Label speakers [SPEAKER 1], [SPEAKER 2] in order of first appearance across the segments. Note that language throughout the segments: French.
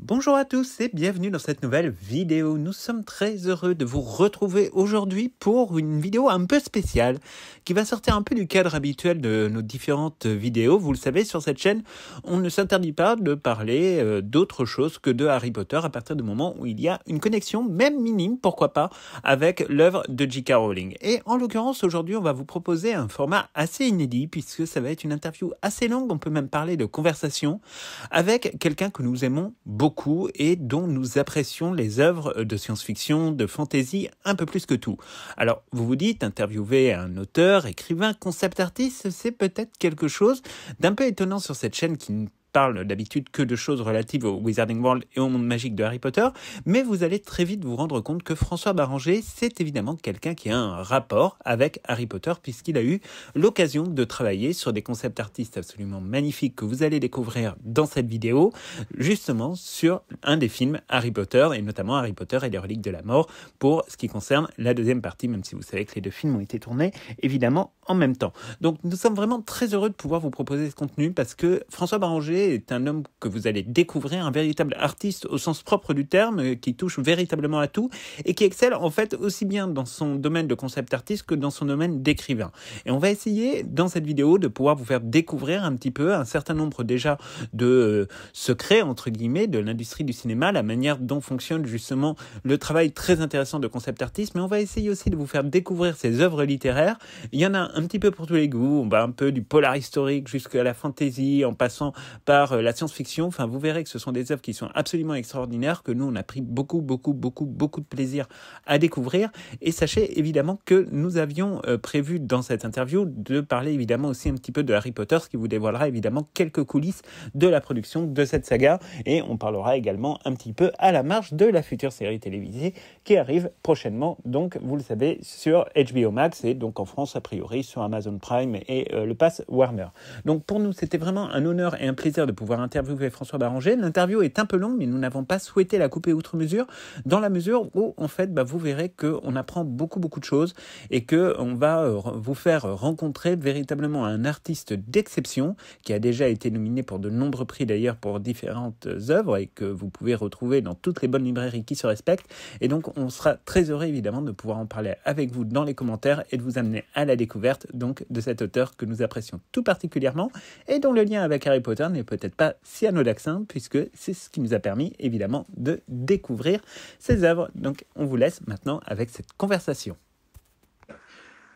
[SPEAKER 1] Bonjour à tous et bienvenue dans cette nouvelle vidéo. Nous sommes très heureux de vous retrouver aujourd'hui pour une vidéo un peu spéciale qui va sortir un peu du cadre habituel de nos différentes vidéos. Vous le savez, sur cette chaîne, on ne s'interdit pas de parler d'autre chose que de Harry Potter à partir du moment où il y a une connexion, même minime, pourquoi pas, avec l'œuvre de J.K. Rowling. Et en l'occurrence, aujourd'hui, on va vous proposer un format assez inédit puisque ça va être une interview assez longue, on peut même parler de conversation, avec quelqu'un que nous aimons beaucoup et dont nous apprécions les œuvres de science-fiction, de fantasy, un peu plus que tout. Alors, vous vous dites, interviewer un auteur, écrivain, concept artiste, c'est peut-être quelque chose d'un peu étonnant sur cette chaîne qui parle d'habitude que de choses relatives au Wizarding World et au monde magique de Harry Potter, mais vous allez très vite vous rendre compte que François Barranger, c'est évidemment quelqu'un qui a un rapport avec Harry Potter, puisqu'il a eu l'occasion de travailler sur des concepts artistes absolument magnifiques que vous allez découvrir dans cette vidéo, justement sur un des films Harry Potter, et notamment Harry Potter et les reliques de la mort, pour ce qui concerne la deuxième partie, même si vous savez que les deux films ont été tournés, évidemment, en même temps. Donc nous sommes vraiment très heureux de pouvoir vous proposer ce contenu, parce que François Barranger est un homme que vous allez découvrir, un véritable artiste au sens propre du terme, qui touche véritablement à tout et qui excelle en fait aussi bien dans son domaine de concept artiste que dans son domaine d'écrivain. Et on va essayer dans cette vidéo de pouvoir vous faire découvrir un petit peu un certain nombre déjà de secrets entre guillemets de l'industrie du cinéma, la manière dont fonctionne justement le travail très intéressant de concept artiste, mais on va essayer aussi de vous faire découvrir ses œuvres littéraires. Il y en a un petit peu pour tous les goûts, on va un peu du polar historique jusqu'à la fantasy en passant par la science-fiction. Enfin, vous verrez que ce sont des œuvres qui sont absolument extraordinaires, que nous, on a pris beaucoup de plaisir à découvrir. Et sachez évidemment que nous avions prévu dans cette interview de parler évidemment aussi un petit peu de Harry Potter, ce qui vous dévoilera évidemment quelques coulisses de la production de cette saga. Et on parlera également un petit peu à la marge de la future série télévisée qui arrive prochainement, donc vous le savez, sur HBO Max et donc en France a priori sur Amazon Prime et le pass Warner. Donc pour nous, c'était vraiment un honneur et un plaisir de pouvoir interviewer François Barranger. L'interview est un peu longue, mais nous n'avons pas souhaité la couper outre mesure, dans la mesure où, en fait, vous verrez qu'on apprend beaucoup de choses et qu'on va vous faire rencontrer véritablement un artiste d'exception qui a déjà été nominé pour de nombreux prix d'ailleurs pour différentes œuvres et que vous pouvez retrouver dans toutes les bonnes librairies qui se respectent. Et donc, on sera très heureux évidemment de pouvoir en parler avec vous dans les commentaires et de vous amener à la découverte donc de cet auteur que nous apprécions tout particulièrement et dont le lien avec Harry Potter n'est peut-être pas si anodin, puisque c'est ce qui nous a permis évidemment de découvrir ses œuvres. Donc on vous laisse maintenant avec cette conversation.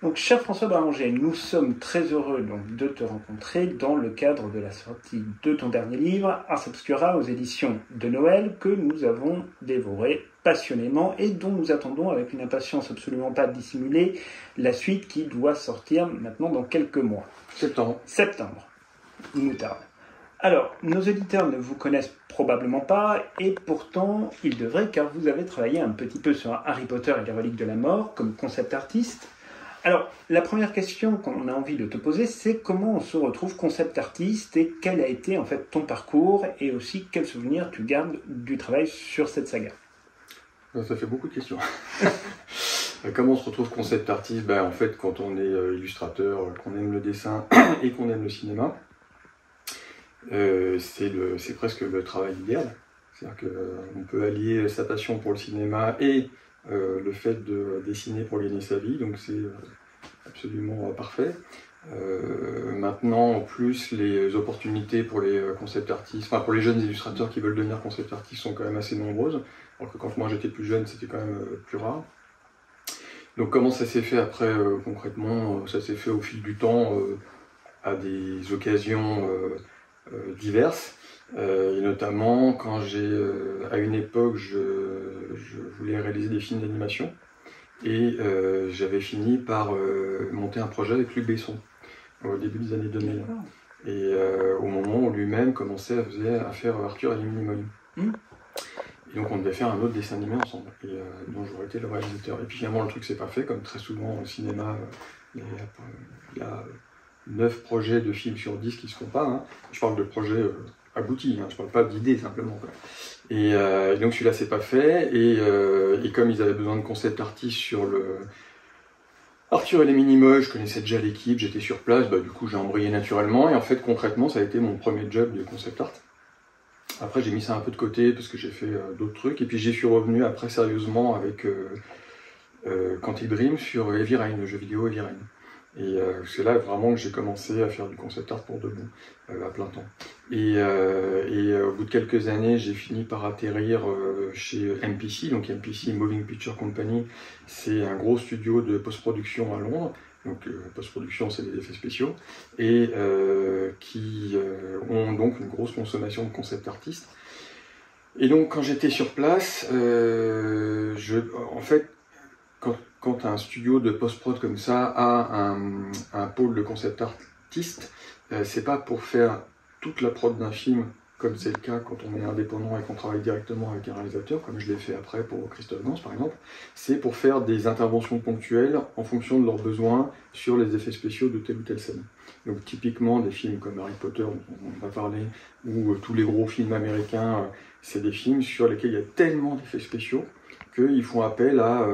[SPEAKER 1] Donc cher François Barranger, nous sommes très heureux donc, de te rencontrer dans le cadre de la sortie de ton dernier livre, Ars Obscura aux éditions de Noël, que nous avons dévoré passionnément et dont nous attendons avec une impatience absolument pas dissimulée la suite qui doit sortir maintenant dans quelques mois. Septembre. Il nous tarde. Alors, nos auditeurs ne vous connaissent probablement pas, et pourtant, ils devraient, car vous avez travaillé un petit peu sur Harry Potter et les reliques de la mort, comme concept artiste. Alors, la première question qu'on a envie de te poser, c'est comment on se retrouve concept artiste, et quel a été en fait ton parcours, et aussi quels souvenirs tu gardes du travail sur cette saga.
[SPEAKER 2] Ça fait beaucoup de questions. Comment on se retrouve concept artiste? En fait, quand on est illustrateur, qu'on aime le dessin et qu'on aime le cinéma, c'est presque le travail idéal. C'est-à-dire qu'on peut allier sa passion pour le cinéma et le fait de dessiner pour gagner sa vie, donc c'est absolument parfait. Maintenant, en plus, les opportunités pour les concept artistes, enfin pour les jeunes illustrateurs qui veulent devenir concept artistes sont quand même assez nombreuses, alors que quand moi j'étais plus jeune, c'était quand même plus rare. Donc comment ça s'est fait après concrètement? Ça s'est fait au fil du temps, à des occasions diverses, et notamment quand à une époque je voulais réaliser des films d'animation et j'avais fini par monter un projet avec Luc Besson au début des années 2000 et au moment où lui-même commençait à faire Arthur et les Minimoys. Et donc on devait faire un autre dessin animé ensemble, et dont j'aurais été le réalisateur. Et puis finalement le truc s'est pas fait, comme très souvent au cinéma, il y a 9 projets de films sur 10 qui se font pas. Hein. Je parle de projets aboutis, hein. Je parle pas d'idées simplement. Quoi. Et donc celui-là s'est pas fait, et comme ils avaient besoin de concept artistes sur le Arthur et les Minimoys, je connaissais déjà l'équipe, j'étais sur place, du coup j'ai embrayé naturellement, et en fait concrètement ça a été mon premier job de concept art. Après, j'ai mis ça un peu de côté parce que j'ai fait d'autres trucs. Et puis, j'y suis revenu après sérieusement avec Quantic Dream sur Heavy Rain, le jeu vidéo Heavy Rain. Et c'est là vraiment que j'ai commencé à faire du concept art pour de bon, à plein temps. Et au bout de quelques années, j'ai fini par atterrir chez MPC. Donc MPC, Moving Picture Company, c'est un gros studio de post-production à Londres. Donc post-production, c'est des effets spéciaux. Et qui ont donc une grosse consommation de concept artistes. Et donc quand j'étais sur place, en fait, quand un studio de post-prod comme ça a un pôle de concept artiste, c'est pas pour faire toute la prod d'un film, comme c'est le cas quand on est indépendant et qu'on travaille directement avec un réalisateur, comme je l'ai fait après pour Christophe Gans par exemple, c'est pour faire des interventions ponctuelles en fonction de leurs besoins sur les effets spéciaux de telle ou telle scène. Donc typiquement des films comme Harry Potter, dont on va parler, ou tous les gros films américains, c'est des films sur lesquels il y a tellement d'effets spéciaux qu'ils font appel à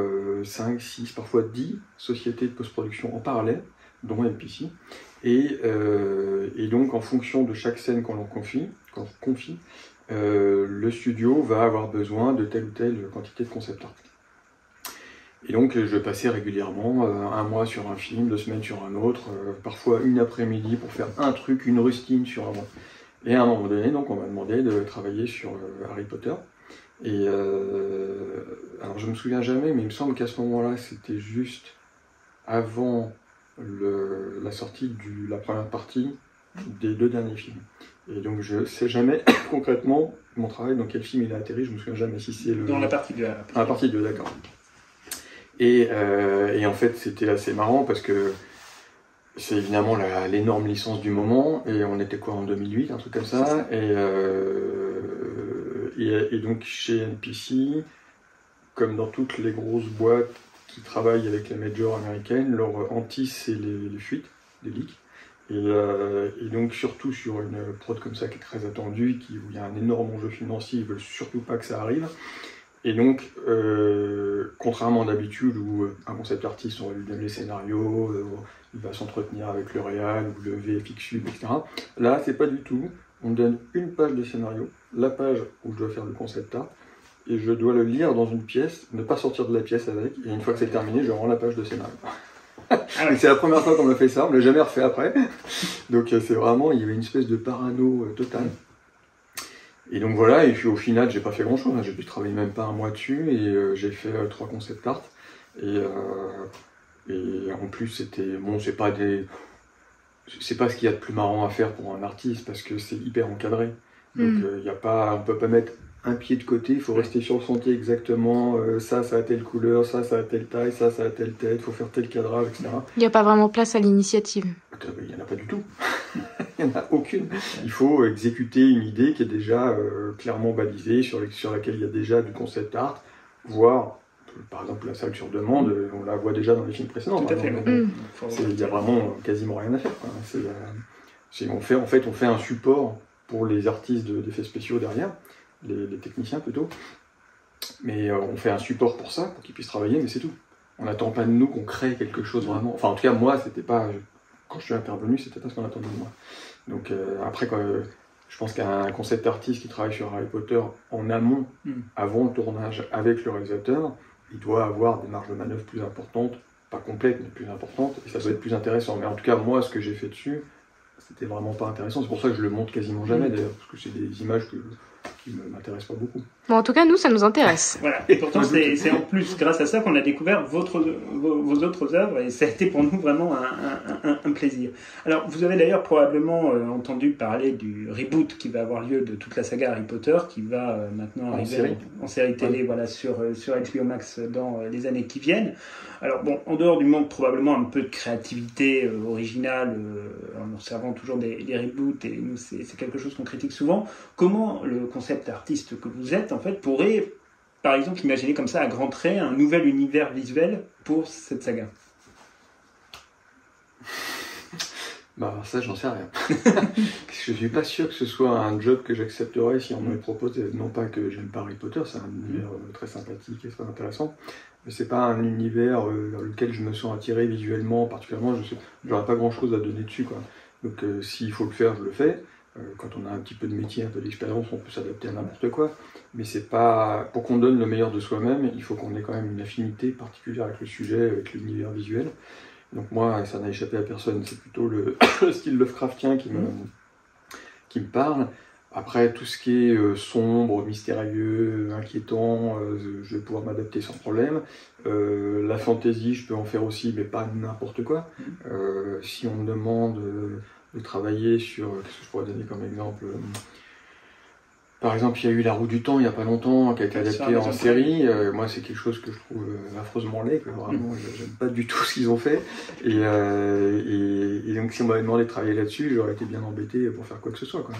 [SPEAKER 2] 5, 6, parfois 10 sociétés de post-production en parallèle, dont MPC. Et donc, en fonction de chaque scène qu'on leur confie, le studio va avoir besoin de telle ou telle quantité de concept art. Et donc, je passais régulièrement un mois sur un film, 2 semaines sur un autre, parfois une après-midi pour faire un truc, une rustine sur un. Et à un moment donné, donc, on m'a demandé de travailler sur Harry Potter. Et alors je me souviens jamais, mais il me semble qu'à ce moment-là, c'était juste avant la sortie de la première partie des 2 derniers films. Et donc je sais jamais concrètement mon travail, dans quel film il a atterri, je me souviens jamais si c'est
[SPEAKER 1] dans la partie 2.
[SPEAKER 2] La partie 2, d'accord. Et en fait, c'était assez marrant parce que c'est évidemment l'énorme licence du moment, et on était quoi en 2008, un truc comme ça. Et donc chez NPC, comme dans toutes les grosses boîtes qui travaillent avec les majors américaines, leur anti c'est les fuites, les leaks. Et donc surtout sur une prod comme ça qui est très attendue, où il y a un énorme enjeu financier, ils veulent surtout pas que ça arrive. Et donc, contrairement d'habitude où un concept artiste, on va lui donner les scénarios, il va s'entretenir avec le réal ou le VFX, etc. Là, c'est pas du tout. On me donne une page de scénario, la page où je dois faire le concept art, et je dois le lire dans une pièce, ne pas sortir de la pièce avec, et une fois que c'est terminé, je rends la page de scénario. C'est la première fois qu'on m'a fait ça, on ne l'a jamais refait après. Donc c'est vraiment, il y avait une espèce de parano totale. Et donc voilà, et puis au final, j'ai pas fait grand chose, j'ai dû travailler même pas un mois dessus, et j'ai fait 3 concept art. Et en plus, c'était, bon, c'est pas ce qu'il y a de plus marrant à faire pour un artiste, parce que c'est hyper encadré. Donc on peut pas mettre un pied de côté, il faut rester sur le sentier exactement, ça a telle couleur, ça a telle taille, ça a telle tête, il faut faire tel cadrage, etc.
[SPEAKER 3] Il n'y a pas vraiment place à l'initiative.
[SPEAKER 2] Il n'y en a pas du tout. Il n'y en a aucune. Il faut exécuter une idée qui est déjà clairement balisée, sur laquelle il y a déjà du concept art, voire, par exemple, la salle sur demande, on la voit déjà dans les films précédents.
[SPEAKER 1] Tout à fait.
[SPEAKER 2] Il n'y a vraiment quasiment rien à faire, quoi. On fait un support pour les artistes d'effets spéciaux derrière, les techniciens plutôt, mais on fait un support pour ça, pour qu'ils puissent travailler, mais c'est tout. On n'attend pas de nous qu'on crée quelque chose vraiment. Enfin, en tout cas, moi, c'était pas. Quand je suis intervenu, c'était pas ce qu'on attendait de moi. Donc après, je pense qu'un concept artiste qui travaille sur Harry Potter en amont, avant le tournage avec le réalisateur, il doit avoir des marges de manœuvre plus importantes, pas complètes, mais plus importantes, et ça doit être plus intéressant. Mais en tout cas, moi, ce que j'ai fait dessus, c'était vraiment pas intéressant. C'est pour ça que je le montre quasiment jamais, d'ailleurs, parce que c'est des images qui ne m'intéressent pas beaucoup.
[SPEAKER 3] Bon, en tout cas, nous, ça nous intéresse.
[SPEAKER 1] Voilà. Et pourtant, c'est en plus grâce à ça qu'on a découvert vos autres œuvres, et ça a été pour nous vraiment un plaisir. Alors, vous avez d'ailleurs probablement entendu parler du reboot qui va avoir lieu de toute la saga Harry Potter, qui va maintenant arriver en série télé, voilà, sur HBO Max dans les années qui viennent. Alors bon, en dehors du manque probablement un peu de créativité originale, en observant toujours des reboots, et nous c'est quelque chose qu'on critique souvent, comment le concept artiste que vous êtes en fait pourrait, par exemple, imaginer comme ça à grands traits un nouvel univers visuel pour cette saga?
[SPEAKER 2] Bah ça, j'en sais rien. Je suis pas sûr que ce soit un job que j'accepterais si on me le propose. Non pas que j'aime pas Harry Potter, c'est un univers très sympathique et très intéressant, mais c'est pas un univers vers lequel je me sens attiré visuellement particulièrement. J'aurais pas grand chose à donner dessus, quoi. Donc s'il faut le faire, je le fais. Quand on a un petit peu de métier, un peu d'expérience, on peut s'adapter à n'importe quoi. Mais c'est pas... Pour qu'on donne le meilleur de soi-même, il faut qu'on ait quand même une affinité particulière avec le sujet, avec l'univers visuel. Donc moi, ça n'a échappé à personne, c'est plutôt le style Lovecraftien qui me parle. Après, tout ce qui est sombre, mystérieux, inquiétant, je vais pouvoir m'adapter sans problème. La fantasy, je peux en faire aussi, mais pas n'importe quoi. Si on me demande de travailler sur... Qu'est-ce que je pourrais donner comme exemple par exemple, il y a eu La Roue du Temps il n'y a pas longtemps, qui a été adaptée en série. Moi, c'est quelque chose que je trouve affreusement laid, que vraiment, j'aime pas du tout ce qu'ils ont fait. Et donc, si on m'avait demandé de travailler là-dessus, j'aurais été bien embêté pour faire quoi que ce soit, quoi.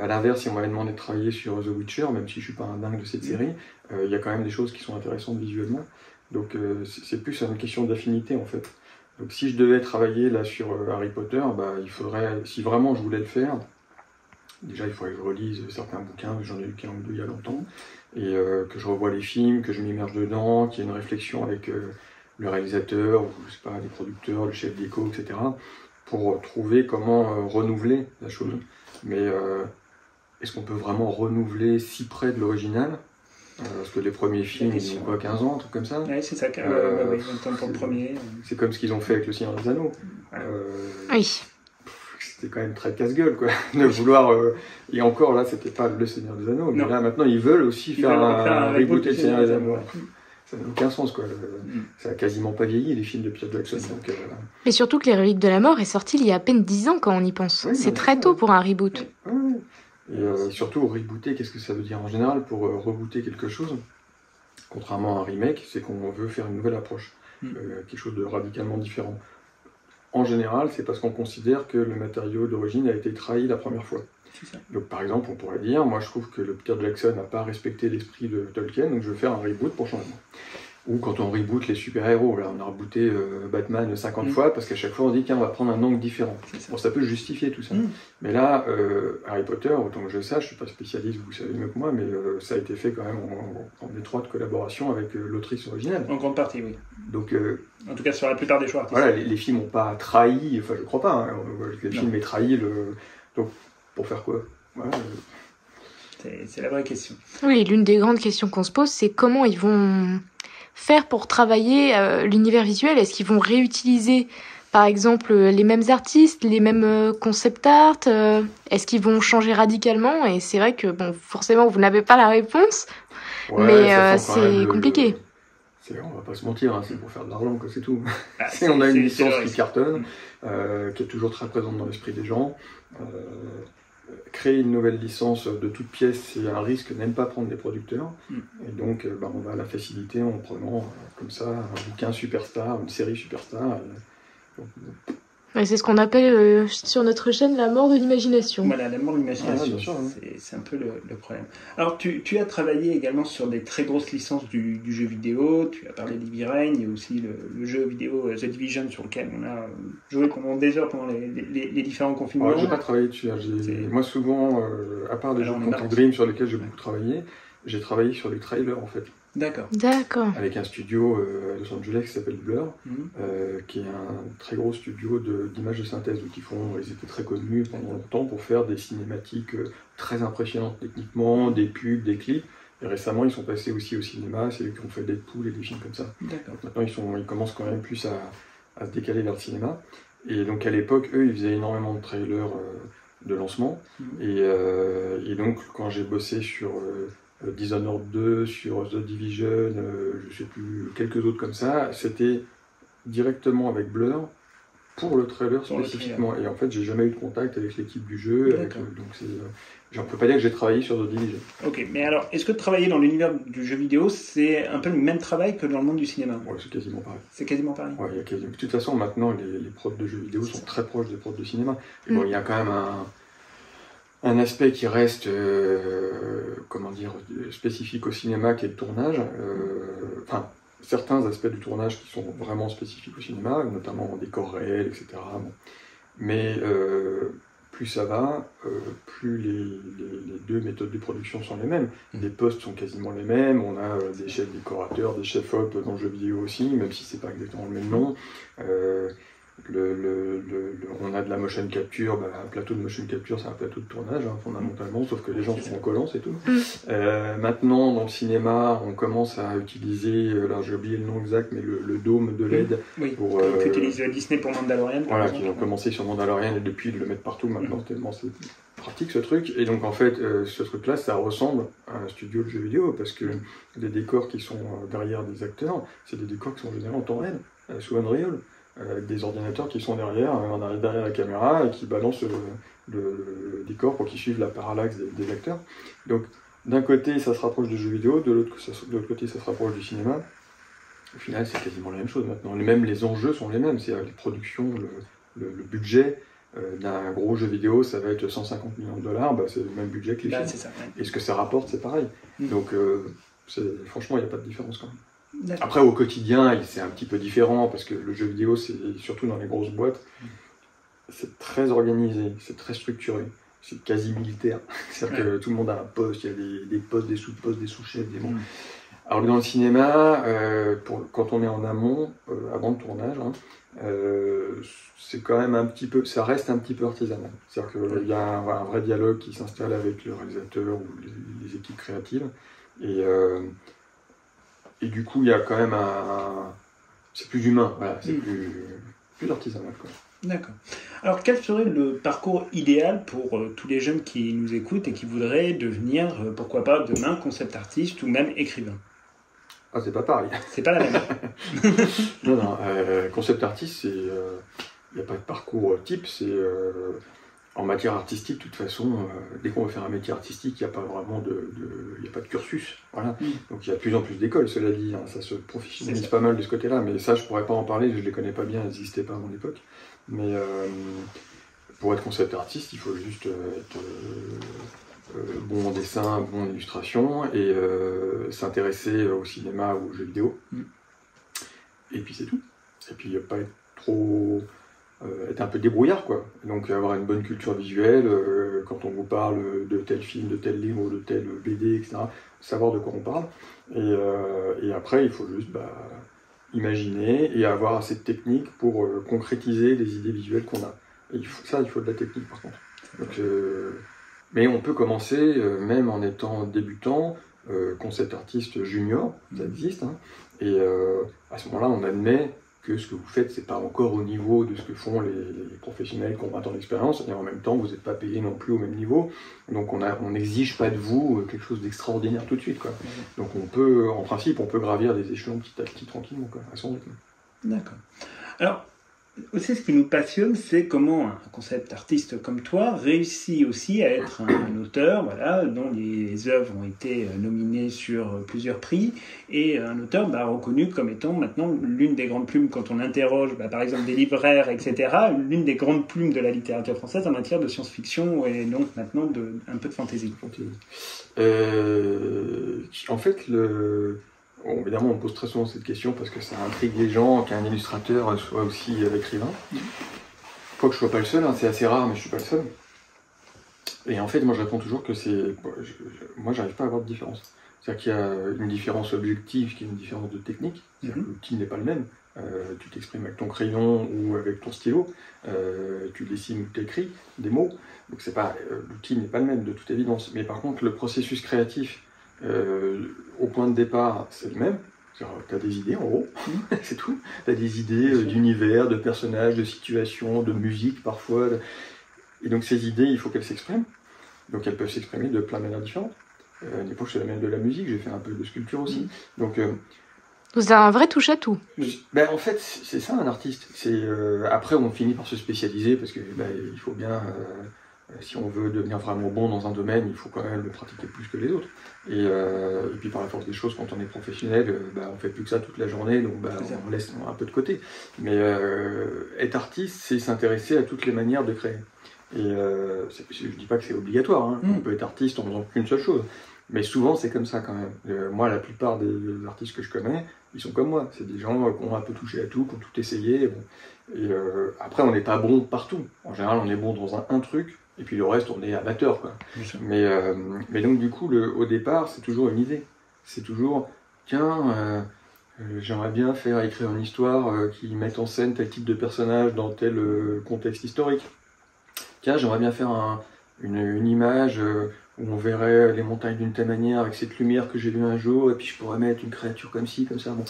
[SPEAKER 2] À l'inverse, si on m'avait demandé de travailler sur The Witcher, même si je suis pas un dingue de cette série, il y a quand même des choses qui sont intéressantes visuellement. Donc, c'est plus une question d'affinité, en fait. Donc, si je devais travailler là sur Harry Potter, bah, il faudrait, si vraiment je voulais le faire, déjà, il faudrait que je relise certains bouquins, j'en ai lu qu'un ou deux il y a longtemps, et que je revoie les films, que je m'immerge dedans, qu'il y ait une réflexion avec le réalisateur, ou je sais pas, les producteurs, le chef d'éco, etc., pour trouver comment renouveler la chose. Mais est-ce qu'on peut vraiment renouveler si près de l'original ? Parce que les premiers films, ils ont quoi, 15 ans, un truc comme ça ?
[SPEAKER 4] Oui, c'est ça, 20 ans pour le premier.
[SPEAKER 2] C'est comme ce qu'ils ont fait avec Le Seigneur des Anneaux.
[SPEAKER 3] Oui.
[SPEAKER 2] C'était quand même très casse-gueule, quoi, de vouloir... Et encore, là, c'était pas Le Seigneur des Anneaux, mais là, maintenant, ils veulent aussi faire un reboot Le Seigneur des Anneaux. Ça n'a aucun sens, quoi. Ça a quasiment pas vieilli, les films de Peter Jackson. Donc,
[SPEAKER 3] Et surtout que Les Reliques de la Mort est sorti il y a à peine 10 ans, quand on y pense.
[SPEAKER 2] Oui,
[SPEAKER 3] c'est très tôt pour un reboot.
[SPEAKER 2] Oui. Et surtout, rebooter, qu'est-ce que ça veut dire en général pour rebooter quelque chose? Contrairement à un remake, c'est qu'on veut faire une nouvelle approche, quelque chose de radicalement différent. En général, c'est parce qu'on considère que le matériau d'origine a été trahi la première fois. Donc par exemple, on pourrait dire, moi je trouve que le Peter Jackson n'a pas respecté l'esprit de Tolkien, donc je vais faire un reboot pour changer. Ou quand on reboot les super-héros, là on a rebooté Batman 50 fois, parce qu'à chaque fois on dit tiens on va prendre un angle différent. Bon, ça peut justifier tout ça. Mais là, Harry Potter, autant que je sache, je suis pas spécialiste, vous savez mieux que moi, mais ça a été fait quand même en étroite collaboration avec l'autrice originale.
[SPEAKER 4] En grande partie, oui.
[SPEAKER 2] Donc,
[SPEAKER 4] en tout cas sur la plupart des choix artistiques.
[SPEAKER 2] Voilà, les films n'ont pas trahi, enfin je crois pas, hein, les films aient trahi donc pour faire quoi? Voilà.
[SPEAKER 4] C'est la vraie question.
[SPEAKER 3] Oui, l'une des grandes questions qu'on se pose, c'est comment ils vont faire pour travailler l'univers visuel. Est-ce qu'ils vont réutiliser, par exemple, les mêmes artistes, les mêmes concept art Est-ce qu'ils vont changer radicalement? Et c'est vrai que, bon, forcément, vous n'avez pas la réponse, mais c'est compliqué.
[SPEAKER 2] On va pas se mentir, hein, c'est pour faire de l'argent, c'est tout. On a une licence qui cartonne, qui est toujours très présente dans l'esprit des gens. Créer une nouvelle licence de toute pièce, c'est un risque, n'aime pas prendre des producteurs. Et donc, on va la faciliter en prenant comme ça un bouquin superstar, une série superstar.
[SPEAKER 3] Ouais, c'est ce qu'on appelle sur notre chaîne la mort de l'imagination.
[SPEAKER 4] Voilà, la mort de l'imagination, c'est un peu le problème. Alors, tu as travaillé également sur des très grosses licences du jeu vidéo. Tu as parlé d'Heavy Rain, il y a aussi le jeu vidéo The Division sur lequel on a joué pendant des heures pendant les différents confinements.
[SPEAKER 2] Je n'ai pas travaillé dessus. Moi, souvent, à part des jeux de Quantic Dream sur lesquels j'ai beaucoup travaillé, j'ai travaillé sur les trailers en fait.
[SPEAKER 4] D'accord.
[SPEAKER 2] Avec un studio à Los Angeles qui s'appelle Blur, qui est un très gros studio d'images de synthèse. Donc ils étaient très connus pendant longtemps pour faire des cinématiques très impressionnantes techniquement, des pubs, des clips. Et récemment, ils sont passés aussi au cinéma, c'est eux qui ont fait Deadpool et des films comme ça. Donc maintenant, ils commencent quand même plus à se décaler vers le cinéma. Et donc à l'époque, eux, ils faisaient énormément de trailers de lancement. Et donc, quand j'ai bossé sur Dishonored 2, sur The Division, je sais plus, quelques autres comme ça, c'était directement avec Blur pour le trailer spécifiquement. Et en fait, j'ai jamais eu de contact avec l'équipe du jeu. Je ne peux pas dire que j'ai travaillé sur The Division.
[SPEAKER 4] Ok, mais alors, est-ce que travailler dans l'univers du jeu vidéo, c'est un peu le même travail que dans le monde du cinéma?
[SPEAKER 2] Ouais, c'est quasiment pareil.
[SPEAKER 4] C'est quasiment pareil.
[SPEAKER 2] Ouais, de toute façon, maintenant, les prods de jeux vidéo sont très proches des prods de cinéma. Et bon, il y a quand même un aspect qui reste, spécifique au cinéma, qui est le tournage. Certains aspects du tournage qui sont vraiment spécifiques au cinéma, notamment en décor réel, etc. Bon. Mais plus ça va, plus les deux méthodes de production sont les mêmes. Les postes sont quasiment les mêmes, on a des chefs décorateurs, des chefs op dans le jeu vidéo aussi, même si c'est pas exactement le même nom. On a de la motion capture, un plateau de motion capture, c'est un plateau de tournage, hein, fondamentalement, sauf que les gens sont en collant, c'est tout. Maintenant, dans le cinéma, on commence à utiliser, là j'ai oublié le nom exact, mais le dôme de LED.
[SPEAKER 4] Qu'utilise Disney pour Mandalorian.
[SPEAKER 2] Voilà, qui ont commencé sur Mandalorian et depuis ils le mettent partout maintenant, tellement c'est pratique ce truc. Et donc en fait, ce truc-là, ça ressemble à un studio de jeux vidéo, parce que les décors qui sont derrière des acteurs, c'est des décors qui sont généralement en temps réel, sous Unreal. Avec des ordinateurs qui sont derrière la caméra et qui balancent le décor pour qu'ils suivent la parallaxe des acteurs. Donc d'un côté ça se rapproche du jeu vidéo, de l'autre côté ça se rapproche du cinéma. Au final c'est quasiment la même chose maintenant. Même les enjeux sont les mêmes, c'est-à-dire les productions, le budget d'un gros jeu vidéo ça va être 150 millions de dollars, c'est le même budget que les films.
[SPEAKER 4] Ça, ouais.
[SPEAKER 2] Et ce que ça rapporte c'est pareil. Donc franchement il n'y a pas de différence quand même. Après, au quotidien, c'est un petit peu différent, parce que le jeu vidéo, c'est surtout dans les grosses boîtes, c'est très organisé, c'est très structuré, c'est quasi militaire. C'est-à-dire que tout le monde a un poste, il y a des postes, des sous-postes, des sous-chefs, des bons. Alors dans le cinéma, quand on est en amont, avant le tournage, c'est quand même un petit peu, ça reste un petit peu artisanal. C'est-à-dire qu'il y a un vrai dialogue qui s'installe avec le réalisateur ou les équipes créatives. Et du coup, il y a quand même c'est plus humain, voilà, c'est plus artisanal, quoi.
[SPEAKER 4] D'accord. Alors, quel serait le parcours idéal pour tous les jeunes qui nous écoutent et qui voudraient devenir, pourquoi pas, demain, concept artiste ou même écrivain?
[SPEAKER 2] Ah, c'est pas pareil.
[SPEAKER 4] C'est pas la même.
[SPEAKER 2] Non, concept artiste, il n'y a pas de parcours type, c'est... En matière artistique, de toute façon, dès qu'on veut faire un métier artistique, il n'y a pas vraiment il y a pas de cursus. Voilà. Donc il y a de plus en plus d'écoles, cela dit, hein, ça se professionnalise pas mal de ce côté-là, mais ça je ne pourrais pas en parler, je ne les connais pas bien, elles n'existaient pas à mon époque. Mais pour être concept artiste, il faut juste être bon en dessin, bon en illustration, et s'intéresser au cinéma ou aux jeux vidéo. Et puis c'est tout. Et puis pas être trop... être un peu débrouillard, quoi. Donc avoir une bonne culture visuelle, quand on vous parle de tel film, de tel livre, de tel BD, etc., savoir de quoi on parle. Et après, il faut juste imaginer et avoir assez de technique pour concrétiser les idées visuelles qu'on a. Et il faut de la technique, par contre. Donc, mais on peut commencer, même en étant débutant, concept artiste junior, ça existe, hein, et à ce moment-là, on admet que ce que vous faites, c'est pas encore au niveau de ce que font les professionnels qui ont 20 ans d'expérience, et en même temps, vous n'êtes pas payé non plus au même niveau. Donc on n'exige pas de vous quelque chose d'extraordinaire tout de suite, quoi. Donc en principe, on peut gravir des échelons petit à petit, tranquillement, quoi, à son rythme.
[SPEAKER 4] D'accord. Alors, aussi, ce qui nous passionne, c'est comment un concept artiste comme toi réussit aussi à être un auteur, voilà, dont les œuvres ont été nominées sur plusieurs prix, et un auteur reconnu comme étant maintenant l'une des grandes plumes quand on interroge, par exemple, des libraires, etc., l'une des grandes plumes de la littérature française en matière de science-fiction et donc maintenant un peu de fantaisie.
[SPEAKER 2] En fait, Bon, évidemment, on pose très souvent cette question parce que ça intrigue les gens qu'un illustrateur soit aussi écrivain. Faut que je sois pas le seul, hein, c'est assez rare, mais je suis pas le seul. Et en fait, moi, je réponds toujours que moi, j'arrive pas à avoir de différence. C'est-à-dire qu'il y a une différence objective qui est une différence de technique. L'outil n'est pas le même. Tu t'exprimes avec ton crayon ou avec ton stylo. Tu dessines ou t'écris des mots. Donc, l'outil n'est pas le même, de toute évidence. Mais par contre, le processus créatif, au point de départ, c'est le même. Tu as des idées, en gros, c'est tout. Tu as des idées d'univers, de personnages, de situations, de musique parfois. Et donc ces idées, il faut qu'elles s'expriment. Donc elles peuvent s'exprimer de plein de manières différentes. Des fois, je fais la même de la musique, j'ai fait un peu de sculpture aussi. Donc,
[SPEAKER 3] vous avez un vrai touche à tout.
[SPEAKER 2] En fait, c'est ça un artiste. Après, on finit par se spécialiser parce que il faut bien... si on veut devenir vraiment bon dans un domaine, il faut quand même le pratiquer plus que les autres. Et puis par la force des choses, quand on est professionnel, on fait plus que ça toute la journée, donc on laisse un peu de côté. Mais être artiste, c'est s'intéresser à toutes les manières de créer. Et je dis pas que c'est obligatoire, hein. On peut être artiste en faisant qu'une seule chose. Mais souvent, c'est comme ça quand même. Moi, la plupart des artistes que je connais, ils sont comme moi. C'est des gens qui ont un peu touché à tout, qui ont tout essayé. Bon. Et après, on n'est pas bon partout. En général, on est bon dans un truc. Et puis le reste, on est amateur, quoi. Mais donc du coup, au départ, c'est toujours une idée. C'est toujours, tiens, J'aimerais bien écrire une histoire qui mette en scène tel type de personnage dans tel contexte historique. Tiens, j'aimerais bien faire une image où on verrait les montagnes d'une telle manière avec cette lumière que j'ai vue un jour, et puis je pourrais mettre une créature comme ci, comme ça. Bon.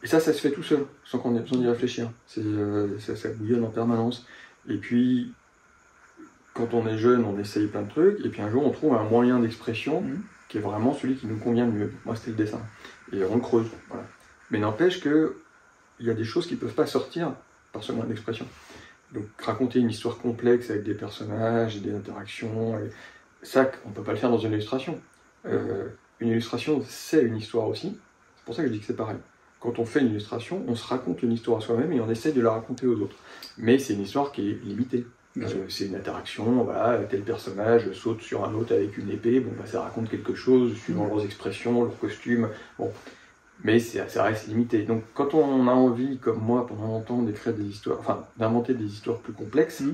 [SPEAKER 2] Et ça se fait tout seul, sans qu'on ait besoin d'y réfléchir. Ça bouillonne en permanence. Et puis, quand on est jeune, on essaye plein de trucs, et puis un jour, on trouve un moyen d'expression qui est vraiment celui qui nous convient le mieux. Moi, c'était le dessin. Et on creuse. Voilà. Mais n'empêche qu'il y a des choses qui ne peuvent pas sortir par ce moyen d'expression. Donc, raconter une histoire complexe avec des personnages et des interactions, ça, on ne peut pas le faire dans une illustration. Une illustration, c'est une histoire aussi. C'est pour ça que je dis que c'est pareil. Quand on fait une illustration, on se raconte une histoire à soi-même et on essaie de la raconter aux autres. Mais c'est une histoire qui est limitée. C'est une interaction, voilà, tel personnage saute sur un autre avec une épée, bon, bah, ça raconte quelque chose, suivant leurs expressions, leurs costumes, bon. Mais ça reste limité. Donc quand on a envie, comme moi, pendant longtemps, d'écrire des histoires, enfin, d'inventer des histoires plus complexes,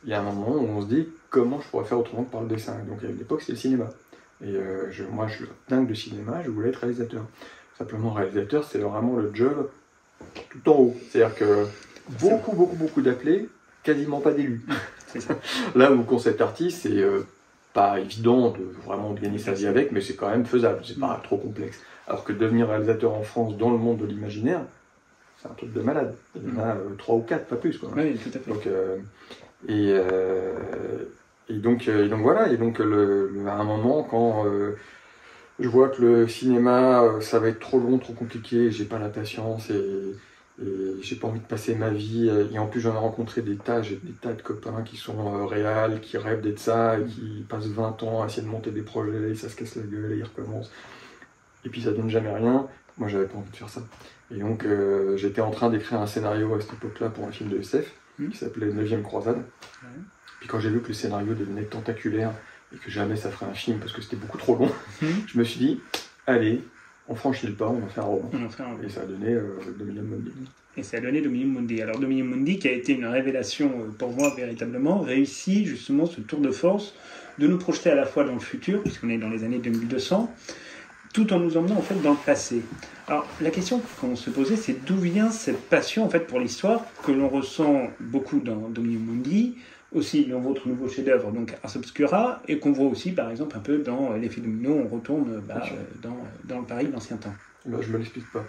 [SPEAKER 2] il y a un moment où on se dit, comment je pourrais faire autrement que par le dessin? Donc à une époque, c'était le cinéma. Et moi, je suis dingue de cinéma, je voulais être réalisateur. Simplement, réalisateur, c'est vraiment le job tout en haut. C'est-à-dire que beaucoup d'appelés, quasiment pas d'élus. Là où concept artiste, c'est pas évident de gagner sa vie avec, mais c'est quand même faisable, c'est pas trop complexe. Alors que devenir réalisateur en France dans le monde de l'imaginaire, c'est un truc de malade. Il y en a 3 ou 4, pas plus. Quoi.
[SPEAKER 4] Oui, tout à fait.
[SPEAKER 2] Donc, donc voilà, et donc à un moment, quand je vois que le cinéma, ça va être trop long, trop compliqué, j'ai pas la patience et j'ai pas envie de passer ma vie, et en plus j'en ai rencontré j'ai des tas de copains qui sont réals, qui rêvent d'être ça, et qui passent 20 ans à essayer de monter des projets, et ça se casse la gueule, et ils recommencent. Et puis ça donne jamais rien, moi j'avais pas envie de faire ça. Et donc j'étais en train d'écrire un scénario à cette époque-là pour un film de SF, qui s'appelait 9e Croisade. Puis quand j'ai vu que le scénario devenait tentaculaire, et que jamais ça ferait un film parce que c'était beaucoup trop long, je me suis dit, allez, on franchit le pas, on va faire un roman. Et ça a donné Dominium Mundi.
[SPEAKER 4] Et ça a donné Dominium Mundi. Alors Dominium Mundi, qui a été une révélation pour moi véritablement, réussit justement ce tour de force de nous projeter à la fois dans le futur, puisqu'on est dans les années 2200, tout en nous emmenant en fait dans le passé. Alors la question qu'on se posait, c'est d'où vient cette passion en fait pour l'histoire que l'on ressent beaucoup dans Dominium Mundi, aussi dans votre nouveau chef-d'œuvre, donc Ars Obscura, et qu'on voit aussi par exemple un peu dans l'effet domino, on retourne dans le Paris de l'ancien temps.
[SPEAKER 2] Je me l'explique pas.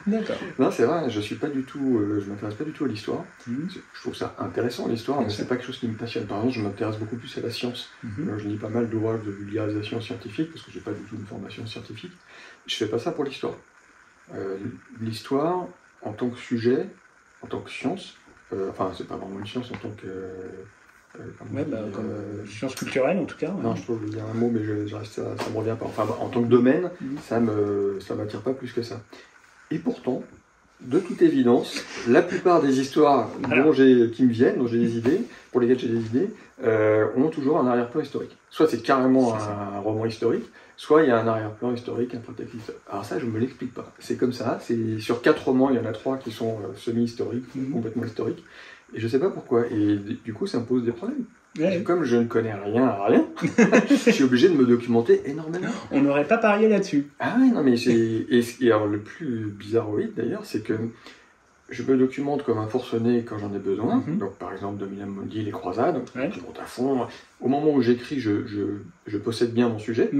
[SPEAKER 4] D'accord.
[SPEAKER 2] Non, c'est vrai, je m'intéresse pas du tout à l'histoire. Je trouve ça intéressant l'histoire, mais c'est pas quelque chose qui me passionne. Par exemple, je m'intéresse beaucoup plus à la science. Je lis pas mal d'ouvrages de vulgarisation scientifique, parce que j'ai pas du tout une formation scientifique. Je fais pas ça pour l'histoire. L'histoire, en tant que sujet, en tant que science, c'est pas vraiment une science en tant que...
[SPEAKER 4] comme science culturelle en tout cas.
[SPEAKER 2] Non, je trouve qu'il y a un mot, mais ça me revient pas. Enfin, en tant que domaine, ça m'attire pas plus que ça. Et pourtant, de toute évidence, la plupart des histoires qui me viennent, dont j'ai des idées, pour lesquelles j'ai des idées, ont toujours un arrière-plan historique. Soit c'est carrément un roman historique, soit il y a un arrière-plan historique, un prétexte historique. Alors ça, je me l'explique pas. C'est comme ça. Sur 4 romans, il y en a 3 qui sont semi-historiques, complètement historiques. Et je sais pas pourquoi. Et du coup, ça me pose des problèmes. Comme je ne connais rien à rien, je suis obligé de me documenter énormément.
[SPEAKER 4] On n'aurait pas parié là-dessus.
[SPEAKER 2] Ah oui, non mais et alors le plus bizarroïde d'ailleurs, c'est que je me documente comme un forcené quand j'en ai besoin. Donc par exemple Dominium Mundi, les croisades, je monte à fond. Au moment où j'écris, je possède bien mon sujet.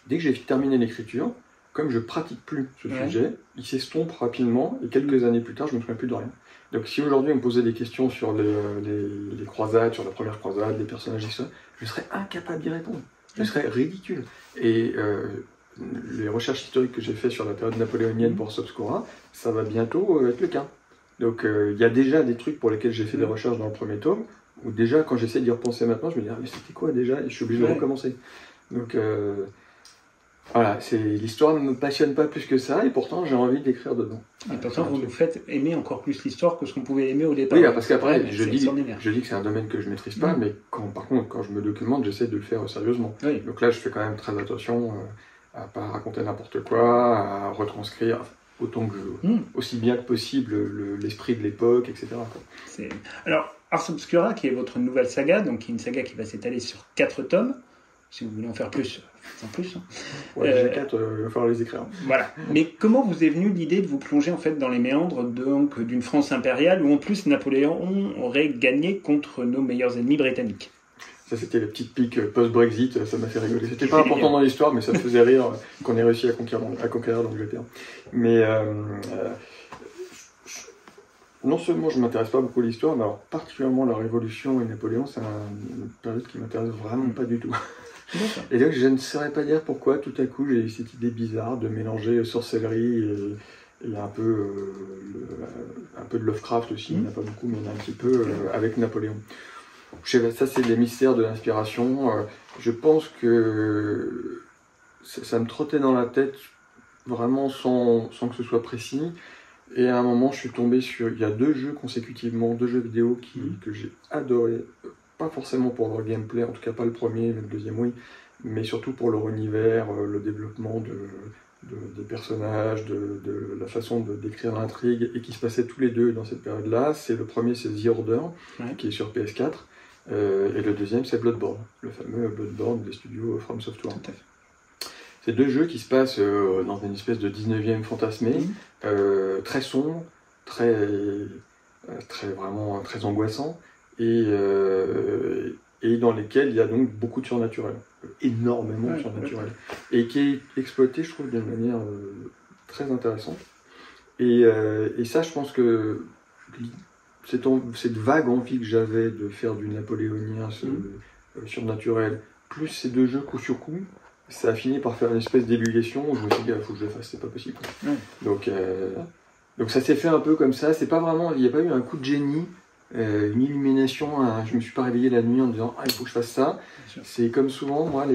[SPEAKER 2] Dès que j'ai terminé l'écriture, comme je pratique plus ce sujet, il s'estompe rapidement et quelques années plus tard, je ne me souviens plus de rien. Donc si aujourd'hui on me posait des questions sur les croisades, sur la première croisade, les personnages historiques, je serais incapable d'y répondre. Je serais ridicule. Et les recherches historiques que j'ai faites sur la période napoléonienne pour Ars Obscura, ça va bientôt être le cas. Donc il y a déjà des trucs pour lesquels j'ai fait des recherches dans le premier tome, où déjà quand j'essaie d'y repenser maintenant, je me dis mais c'était quoi déjà? Et je suis obligé de recommencer. Donc voilà, l'histoire ne me passionne pas plus que ça, et pourtant j'ai envie d'écrire dedans.
[SPEAKER 4] Et pourtant vous nous faites aimer encore plus l'histoire que ce qu'on pouvait aimer au départ.
[SPEAKER 2] Oui, parce qu'après, je dis que c'est un domaine que je ne maîtrise pas, mais par contre, quand je me documente, j'essaie de le faire sérieusement. Donc là, je fais quand même très attention à ne pas raconter n'importe quoi, à retranscrire autant que aussi bien que possible l'esprit de l'époque, etc.
[SPEAKER 4] Alors, Ars Obscura, qui est votre nouvelle saga, donc qui est une saga qui va s'étaler sur 4 tomes, Si vous voulez en faire plus, en plus. Hein.
[SPEAKER 2] Ouais, les G4, il va falloir les écrire.
[SPEAKER 4] Voilà. Mais comment vous est venue l'idée de vous plonger en fait dans les méandres d'une France impériale où en plus Napoléon aurait gagné contre nos meilleurs ennemis britanniques?
[SPEAKER 2] Ça, c'était la petite pique post-Brexit, ça m'a fait rigoler. C'était pas important dans l'histoire, mais ça me faisait rire qu'on ait réussi à conquérir l'Angleterre. Mais non seulement je m'intéresse pas beaucoup à l'histoire, mais alors particulièrement la Révolution et Napoléon, c'est une période qui m'intéresse vraiment pas du tout. Et donc je ne saurais pas dire pourquoi tout à coup j'ai eu cette idée bizarre de mélanger sorcellerie et un peu de Lovecraft aussi, il n'y en a pas beaucoup, mais il y en a un petit peu avec Napoléon. Ça, c'est les mystères de l'inspiration. Je pense que ça me trottait dans la tête vraiment sans que ce soit précis. Et à un moment, je suis tombé sur... Il y a 2 jeux consécutivement, 2 jeux vidéo que j'ai adoré. Pas forcément pour leur gameplay, en tout cas pas le premier, mais le deuxième oui. Mais surtout pour leur univers, le développement des personnages, de la façon de décrire l'intrigue, et qui se passaient tous les deux dans cette période-là. Le premier, c'est The Order, qui est sur PS4. Et le deuxième, c'est Bloodborne, le fameux Bloodborne des studios From Software. C'est 2 jeux qui se passent dans une espèce de 19e fantasmé, très sombre, vraiment très angoissant, et dans lesquels il y a donc beaucoup de surnaturel, énormément de surnaturel, et qui est exploité, je trouve, d'une manière très intéressante. Et ça, je pense que cette vague envie que j'avais de faire du napoléonien surnaturel, plus ces 2 jeux coup sur coup, ça a fini par faire une espèce d'ébullition où je me suis dit, il faut que je le fasse, c'est pas possible. Donc ça s'est fait un peu comme ça, c'est pas vraiment, il n'y a pas eu un coup de génie, une illumination, je me suis pas réveillé la nuit en me disant, il faut que je fasse ça. C'est comme souvent, moi,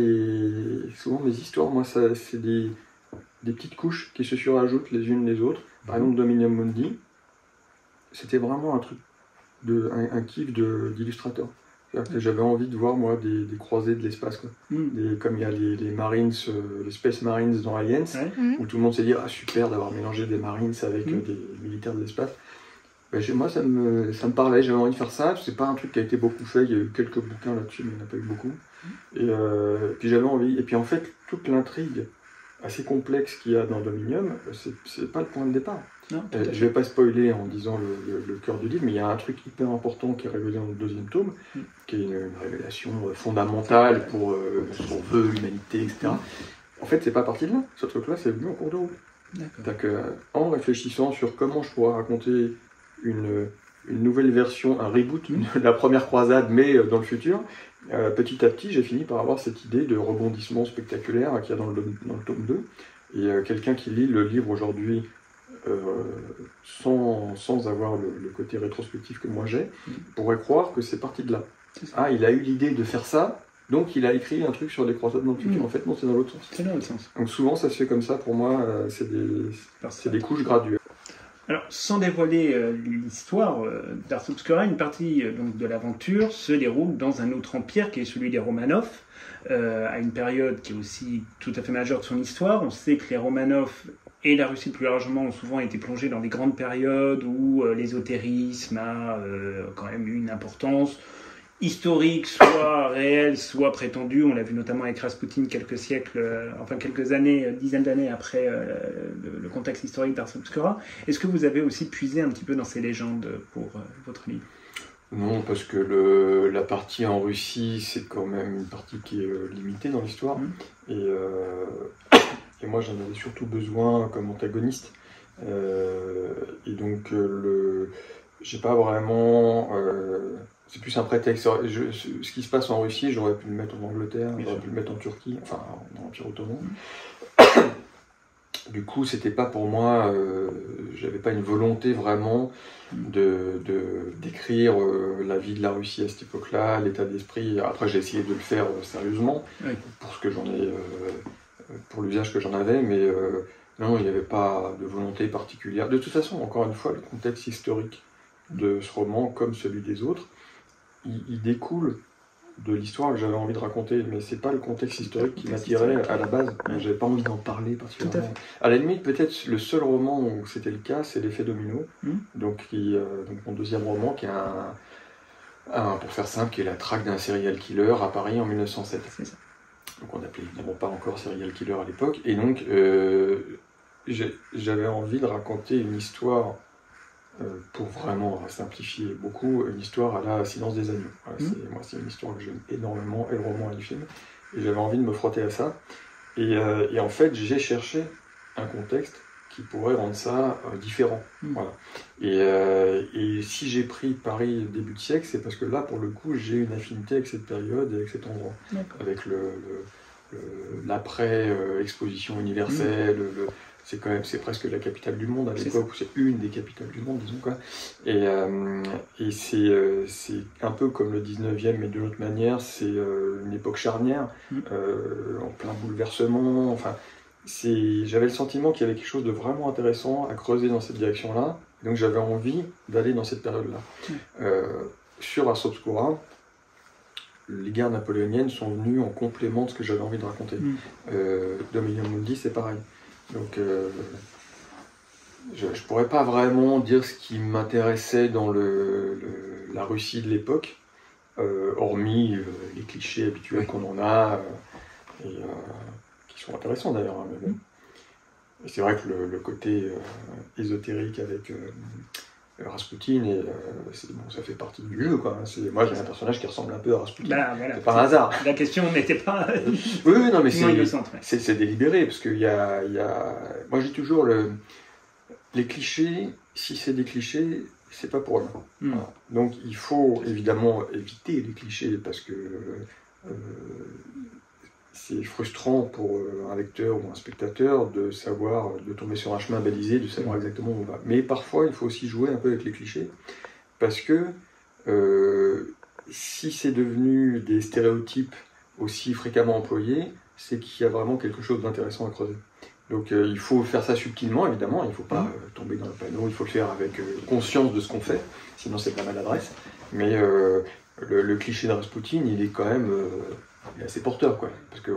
[SPEAKER 2] souvent mes histoires, moi, c'est des petites couches qui se surajoutent les unes les autres. Par exemple, Dominium Mundi, c'était vraiment un kiff d'illustrateur. J'avais envie de voir, moi, des croisés de l'espace, quoi. Comme il y a les Marines, les Space Marines dans Aliens, où tout le monde s'est dit, super d'avoir mélangé des Marines avec des militaires de l'espace. Moi, ça me parlait, j'avais envie de faire ça. C'est pas un truc qui a été beaucoup fait, il y a eu quelques bouquins là-dessus, mais il n'y en a pas eu beaucoup. Et puis j'avais envie. Et puis en fait, toute l'intrigue assez complexe qu'il y a dans Dominium, c'est pas le point de départ. Je vais pas spoiler en disant le cœur du livre, mais il y a un truc hyper important qui est révélé dans le 2e tome, qui est une révélation fondamentale pour ce qu'on veut, l'humanité, etc. En fait, c'est pas parti de là. Ce truc-là, c'est venu en cours de route. En réfléchissant sur comment je pourrais raconter une nouvelle version, un reboot de la première croisade, mais dans le futur, petit à petit, j'ai fini par avoir cette idée de rebondissement spectaculaire qu'il y a dans le tome 2. Et quelqu'un qui lit le livre aujourd'hui sans avoir le côté rétrospectif que moi j'ai, pourrait croire que c'est parti de là. Il a eu l'idée de faire ça, donc il a écrit un truc sur les croisades dans le futur. En fait, non, c'est dans l'autre sens.
[SPEAKER 4] C'est dans l'autre sens.
[SPEAKER 2] Donc souvent, ça se fait comme ça, pour moi, c'est des couches graduelles.
[SPEAKER 4] Alors, sans dévoiler l'histoire d'Ars Obscura, une partie donc, de l'aventure se déroule dans un autre empire qui est celui des Romanov, à une période qui est aussi tout à fait majeure de son histoire. On sait que les Romanov et la Russie plus largement ont souvent été plongés dans des grandes périodes où l'ésotérisme a quand même eu une importance historique, soit réelle, soit prétendue. On l'a vu notamment avec Rasputin quelques années, dizaines d'années après le contexte historique d'Ars Obscura. Est-ce que vous avez aussi puisé un petit peu dans ces légendes pour votre livre ?
[SPEAKER 2] Non, parce que la partie en Russie, c'est quand même une partie qui est limitée dans l'histoire. Et moi, j'en avais surtout besoin comme antagoniste. Et donc, j'ai pas vraiment... c'est plus un prétexte. Ce qui se passe en Russie, j'aurais pu le mettre en Angleterre, j'aurais pu le mettre en Turquie, enfin, dans l'Empire Ottoman. Du coup, c'était pas pour moi... j'avais pas une volonté vraiment d'écrire la vie de la Russie à cette époque-là, l'état d'esprit. Après, j'ai essayé de le faire sérieusement, pour ce que j'en ai... pour l'usage que j'en avais, mais non, il n'y avait pas de volonté particulière. De toute façon, encore une fois, le contexte historique de ce roman, comme celui des autres, il découle de l'histoire que j'avais envie de raconter, mais c'est pas le contexte historique qui m'attirait à la base. J'avais pas envie d'en parler particulièrement. À la limite, peut-être le seul roman où c'était le cas, c'est l'effet domino, donc mon 2e roman, qui est pour faire simple, qui est la traque d'un serial killer à Paris en 1907.
[SPEAKER 4] C'est ça.
[SPEAKER 2] Donc on n'appelait évidemment pas encore serial killer à l'époque. Et donc j'avais envie de raconter une histoire, pour vraiment simplifier beaucoup, une histoire à la Silence des agneaux. Voilà, moi c'est une histoire que j'aime énormément, et le roman et le film. Et j'avais envie de me frotter à ça. Et en fait j'ai cherché un contexte qui pourrait rendre ça différent. Voilà. Et si j'ai pris Paris début de siècle, c'est parce que là, pour le coup, j'ai une affinité avec cette période et avec cet endroit. Avec l'après-exposition universelle, c'est presque la capitale du monde à l'époque, ou c'est une des capitales du monde, disons quoi. Et c'est un peu comme le 19e, mais d'une autre manière, c'est une époque charnière, en plein bouleversement, enfin... J'avais le sentiment qu'il y avait quelque chose de vraiment intéressant à creuser dans cette direction-là, donc j'avais envie d'aller dans cette période-là. Sur Ars Obscura, les guerres napoléoniennes sont venues en complément de ce que j'avais envie de raconter. Dominium Mundi, c'est pareil. Donc je ne pourrais pas vraiment dire ce qui m'intéressait dans la Russie de l'époque, hormis les clichés habituels qu'on en a, qui sont intéressants d'ailleurs. Hein, c'est vrai que le côté ésotérique avec Rasputin, ça fait partie du jeu, quoi. Moi j'ai un personnage qui ressemble un peu à Rasputin. Voilà, c'est pas un hasard.
[SPEAKER 4] La question n'était pas...
[SPEAKER 2] oui, non, mais c'est délibéré, parce qu'il y a... Moi j'ai toujours les clichés, si c'est des clichés, c'est pas pour rien. Voilà. Donc il faut évidemment éviter les clichés, parce que c'est frustrant pour un lecteur ou un spectateur de tomber sur un chemin balisé, de savoir exactement où on va. Mais parfois, il faut aussi jouer un peu avec les clichés, parce que si c'est devenu des stéréotypes aussi fréquemment employés, c'est qu'il y a vraiment quelque chose d'intéressant à creuser. Donc il faut faire ça subtilement, évidemment, il ne faut pas tomber dans le panneau, il faut le faire avec conscience de ce qu'on fait, sinon c'est de la maladresse. Mais le cliché de Rasputin, il est quand même... il est assez porteur, quoi. Parce que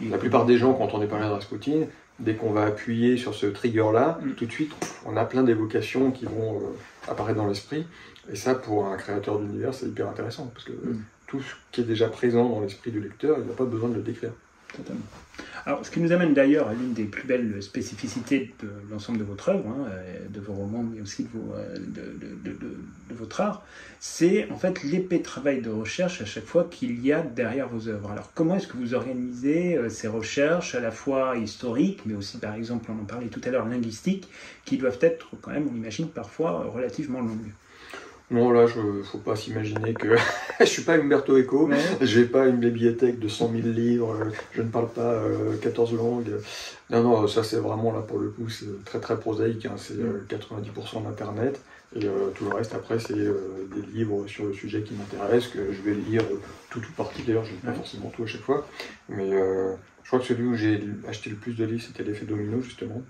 [SPEAKER 2] la plupart des gens, quand on est parlé de Rasputin, dès qu'on va appuyer sur ce trigger-là, tout de suite, on a plein d'évocations qui vont apparaître dans l'esprit. Et ça, pour un créateur d'univers, c'est hyper intéressant. Parce que tout ce qui est déjà présent dans l'esprit du lecteur, il n'a pas besoin de le décrire.
[SPEAKER 4] Totalement. Alors, ce qui nous amène d'ailleurs à l'une des plus belles spécificités de l'ensemble de votre œuvre, de vos romans, mais aussi de votre art, c'est en fait l'épais travail de recherche à chaque fois qu'il y a derrière vos œuvres. Alors, comment est-ce que vous organisez ces recherches, à la fois historiques, mais aussi, par exemple, on en parlait tout à l'heure, linguistiques, qui doivent être quand même, on imagine, parfois relativement longues?
[SPEAKER 2] Non, là, il ne faut pas s'imaginer que je ne suis pas Umberto Eco, je n'ai pas une bibliothèque de 100 000 livres, je ne parle pas 14 langues. Non, ça c'est vraiment, là pour le coup, c'est très très prosaïque, hein. C'est 90% d'Internet, et tout le reste après c'est des livres sur le sujet qui m'intéressent, que je vais lire tout ou partie, d'ailleurs je ne lis pas forcément tout à chaque fois, mais je crois que celui où j'ai acheté le plus de livres c'était l'effet domino justement.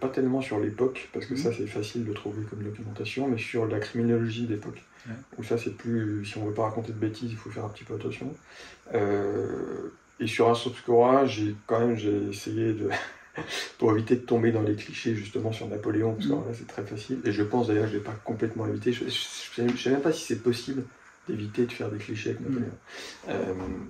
[SPEAKER 2] Pas tellement sur l'époque, parce que ça c'est facile de trouver comme documentation, mais sur la criminologie d'époque. Où ça c'est plus, si on veut pas raconter de bêtises, il faut faire un petit peu attention. Et sur Ars Obscura, j'ai essayé de, pour éviter de tomber dans les clichés justement sur Napoléon, parce que là c'est très facile, et je pense d'ailleurs que je l'ai pas complètement évité, je sais même pas si c'est possible d'éviter de faire des clichés avec Napoléon.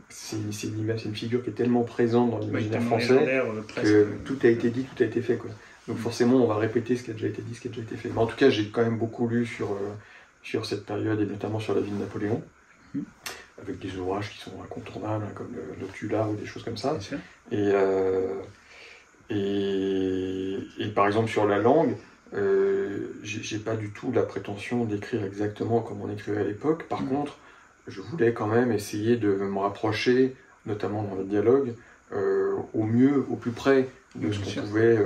[SPEAKER 2] C'est une figure qui est tellement présente dans l'imaginaire français que tout a été dit, tout a été fait, quoi. Donc forcément, on va répéter ce qui a déjà été dit, ce qui a déjà été fait. Mais en tout cas, j'ai quand même beaucoup lu sur cette période, et notamment sur la vie de Napoléon, avec des ouvrages qui sont incontournables, comme le Noctula ou des choses comme ça. Et par exemple, sur la langue, j'ai pas du tout la prétention d'écrire exactement comme on écrivait à l'époque. Par contre, je voulais quand même essayer de me rapprocher, notamment dans le dialogue, au mieux, au plus près de ce qu'on pouvait...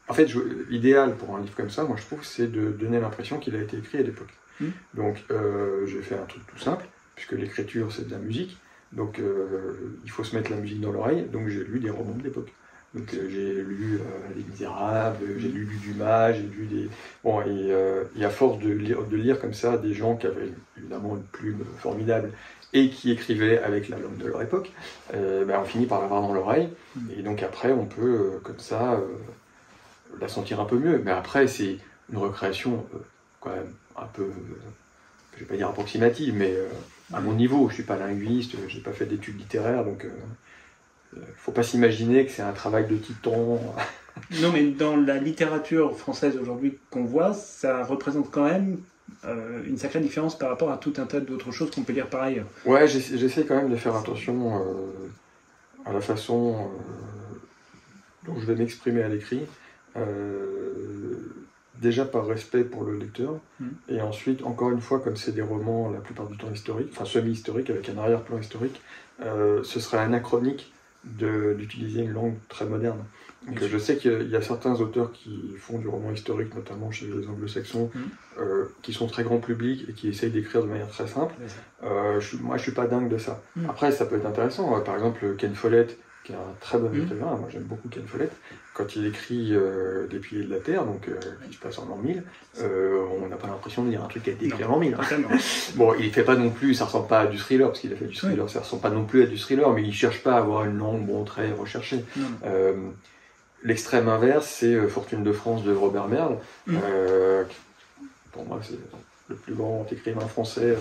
[SPEAKER 2] En fait, l'idéal pour un livre comme ça, moi je trouve, c'est de donner l'impression qu'il a été écrit à l'époque. Donc j'ai fait un truc tout simple, puisque l'écriture c'est de la musique, donc il faut se mettre la musique dans l'oreille, donc j'ai lu des romans de l'époque. Donc j'ai lu Les Misérables, j'ai lu du Dumas, j'ai lu des... Bon, et à force de lire comme ça des gens qui avaient évidemment une plume formidable et qui écrivaient avec la langue de leur époque, on finit par l'avoir dans l'oreille, et donc après on peut comme ça la sentir un peu mieux. Mais après c'est une recréation quand même un peu, je vais pas dire approximative, mais à mon niveau, je suis pas linguiste, j'ai pas fait d'études littéraires, donc faut pas s'imaginer que c'est un travail de titan.
[SPEAKER 4] Non, mais dans la littérature française aujourd'hui qu'on voit, ça représente quand même une sacrée différence par rapport à tout un tas d'autres choses qu'on peut lire par ailleurs.
[SPEAKER 2] Ouais, j'essaie quand même de faire attention à la façon dont je vais m'exprimer à l'écrit. Déjà par respect pour le lecteur, et ensuite, encore une fois, comme c'est des romans la plupart du temps historiques, enfin semi-historiques avec un arrière-plan historique, ce serait anachronique d'utiliser une langue très moderne. Donc, je sais qu'il y a certains auteurs qui font du roman historique, notamment chez les anglo-saxons, qui sont très grand public et qui essayent d'écrire de manière très simple. Moi, je suis pas dingue de ça. Après, ça peut être intéressant. Par exemple, Ken Follett, qui est un très bon écrivain, moi j'aime beaucoup Ken Follett, quand il écrit Des piliers de la Terre, donc qui se passe en l'an 1000, on n'a pas l'impression de lire un truc qui a été écrit en l'an 1000. Bon, il fait pas non plus, ça ressemble pas à du thriller, parce qu'il a fait du thriller, ça ressemble pas non plus à du thriller, mais il cherche pas à avoir une langue très recherchée. L'extrême inverse, c'est Fortune de France de Robert Merle. Pour moi, c'est le plus grand écrivain français.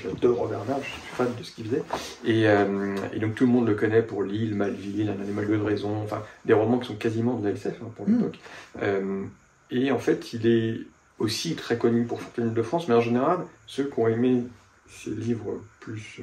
[SPEAKER 2] J'adore Robert Merle, je suis fan de ce qu'il faisait. Et donc tout le monde le connaît pour L'Île, Malville, Un animal de raison, enfin des romans qui sont quasiment de la SF pour l'époque. Et en fait, il est aussi très connu pour Fortune de France, mais en général, ceux qui ont aimé ces livres plus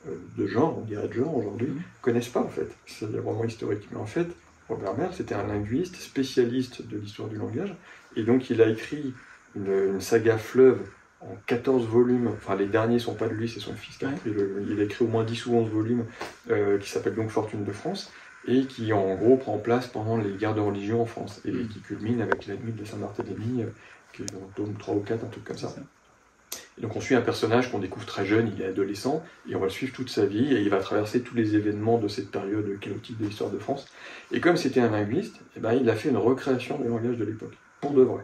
[SPEAKER 2] de genre, on dirait de genre aujourd'hui, connaissent pas en fait. C'est des romans historiques. Mais en fait, Robert Merle, c'était un linguiste spécialiste de l'histoire du langage, et donc il a écrit une saga fleuve en 14 volumes, enfin les derniers ne sont pas de lui, c'est son fils qui a écrit, il a écrit au moins 10 ou 11 volumes, qui s'appelle donc Fortune de France, et qui en gros prend place pendant les guerres de religion en France, et qui culmine avec la nuit de Saint-Barthélemy, qui est dans le tome 3 ou 4, un truc comme ça. Et donc on suit un personnage qu'on découvre très jeune, il est adolescent, et on va le suivre toute sa vie, et il va traverser tous les événements de cette période chaotique de l'histoire de France. Et comme c'était un linguiste, il a fait une recréation du langage de l'époque, pour de vrai.